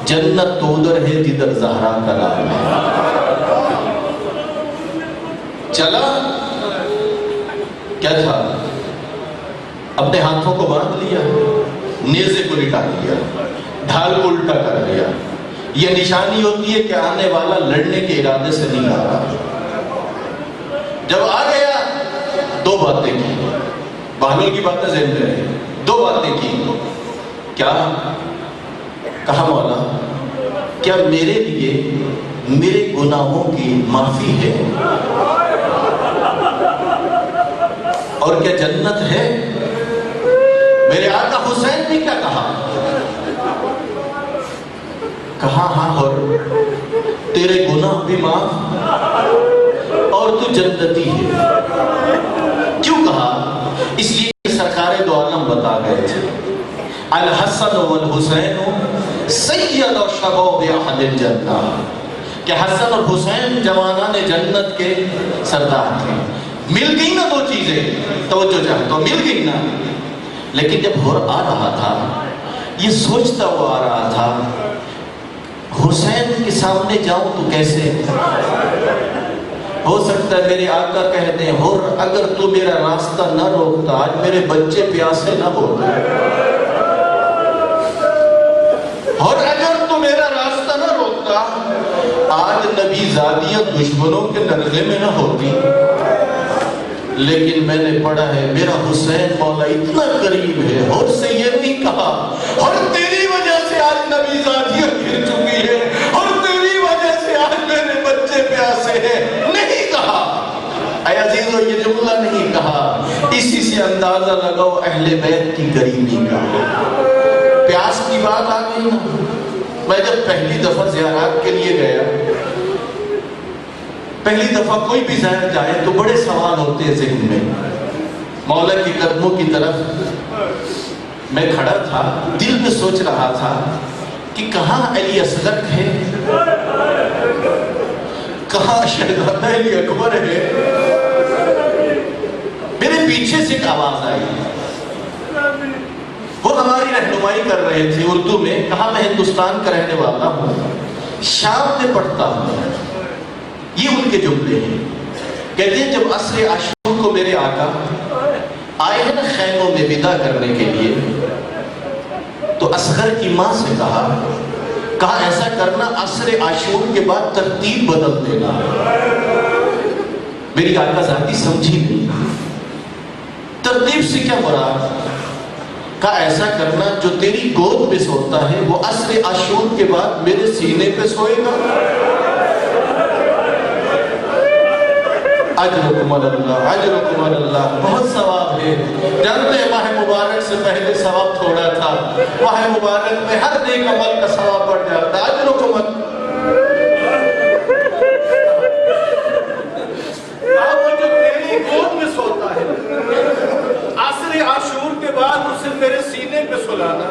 جنت تو ادھر ہے جدھر زہرا کا نام ہے۔ چلا کیا تھا؟ اپنے ہاتھوں کو باندھ لیا، نیزے کو لٹا لیا، ڈھال کو الٹا کر لیا۔ یہ نشانی ہوتی ہے کہ آنے والا لڑنے کے ارادے سے نہیں آ رہا۔ جب آ گیا دو باتیں کی، بہلول کی باتیں ذہن میں رہی، دو باتیں کی۔ کیا؟ کہا مولا کیا میرے لیے میرے گناہوں کی معافی ہے اور کیا جنت ہے؟ میرے آقا حسین نے کیا کہا؟ کہا ہاں اور تیرے گناہ بھی معاف اور تو جنتی ہے۔ کیوں کہا؟ اس لیے کہ سرکار دو عالم بتا گئے تھے الحسن والحسین سید و شباب اہل الجنہ، کہ حسن اور حسین جوانان جنت کے سردار تھے۔ مل گئی نا دو چیزیں، توجہ چاہتا ہوں، مل گئی نا۔ لیکن جب ہور آ رہا تھا یہ سوچتا ہوا آ رہا تھا حسین کے سامنے جاؤں تو کیسے؟ ہو سکتا ہے میرے آقا کہتے ہیں ہور اگر تو میرا راستہ نہ روکتا آج میرے بچے پیاسے نہ ہوتے، اور اگر تو میرا راستہ نہ روکتا آج نبی زادیاں دشمنوں کے نرغے میں نہ ہوتی۔ لیکن میں نے پڑھا ہے میرا حسین مولا اتنا قریب ہے، اور سے یہ نہیں کہا اور تیری وجہ سے آج نبی زادیاں گر چکی ہے اور تیری وجہ سے آج میرے بچے پیاسے ہیں، نہیں کہا۔ اے عزیزو یہ جملہ نہیں کہا، اسی سے اندازہ لگاؤ اہل بیت کی قریبی کا۔ پیاس کی بات آ گئی نا۔ میں جب پہلی دفعہ زیارات کے لیے گیا، پہلی دفعہ کوئی بھی زائر جائے تو بڑے سوال ہوتے ہیں ذہن میں۔ مولا کے قدموں کی طرف میں کھڑا تھا، دل میں سوچ رہا تھا کہ کہاں علی اصغر ہے، کہاں شہزادہ علی اکبر ہے۔ میرے پیچھے سے ایک آواز آئی، وہ ہماری رہنمائی کر رہے تھے اردو میں۔ کہا میں ہندوستان کا رہنے والا ہوں، شام میں پڑھتا ہوں۔ یہ ان کے جملے ہیں۔ کہتے ہیں جب عصر عاشور کو میرے آقا آئے ہیں نا خیموں میں ودا کرنے کے لیے، تو اصغر کی ماں سے کہا ایسا کرنا عصر عاشور کے بعد ترتیب بدل دینا۔ میری آقا ذاتی سمجھی نہیں ترتیب سے کیا مراد؟ کہا ایسا کرنا جو تیری گود پہ سوتا ہے وہ عصر عاشور کے بعد میرے سینے پہ سوئے گا۔ اجرکم اللہ، اجرکم اللہ، بہت ثواب ہے۔ جانتے ہیں ماہ مبارک سے پہلے ثواب تھوڑا تھا، ماہ مبارک میں ہر نیک عمل کا ثواب بڑھ جاتا۔ اجرکم اللہ، وہ جو تیری گود میں سوتا ہے عصر عاشور کے بعد اسے میرے سینے پہ سلانا۔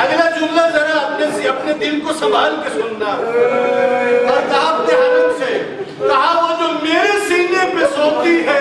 اگلا جملہ ذرا اپنے دل کو سنبھال کے سننا، اور کہا اپنے حنم سے، کہا وہ جو میرے سینے پہ سوتی ہے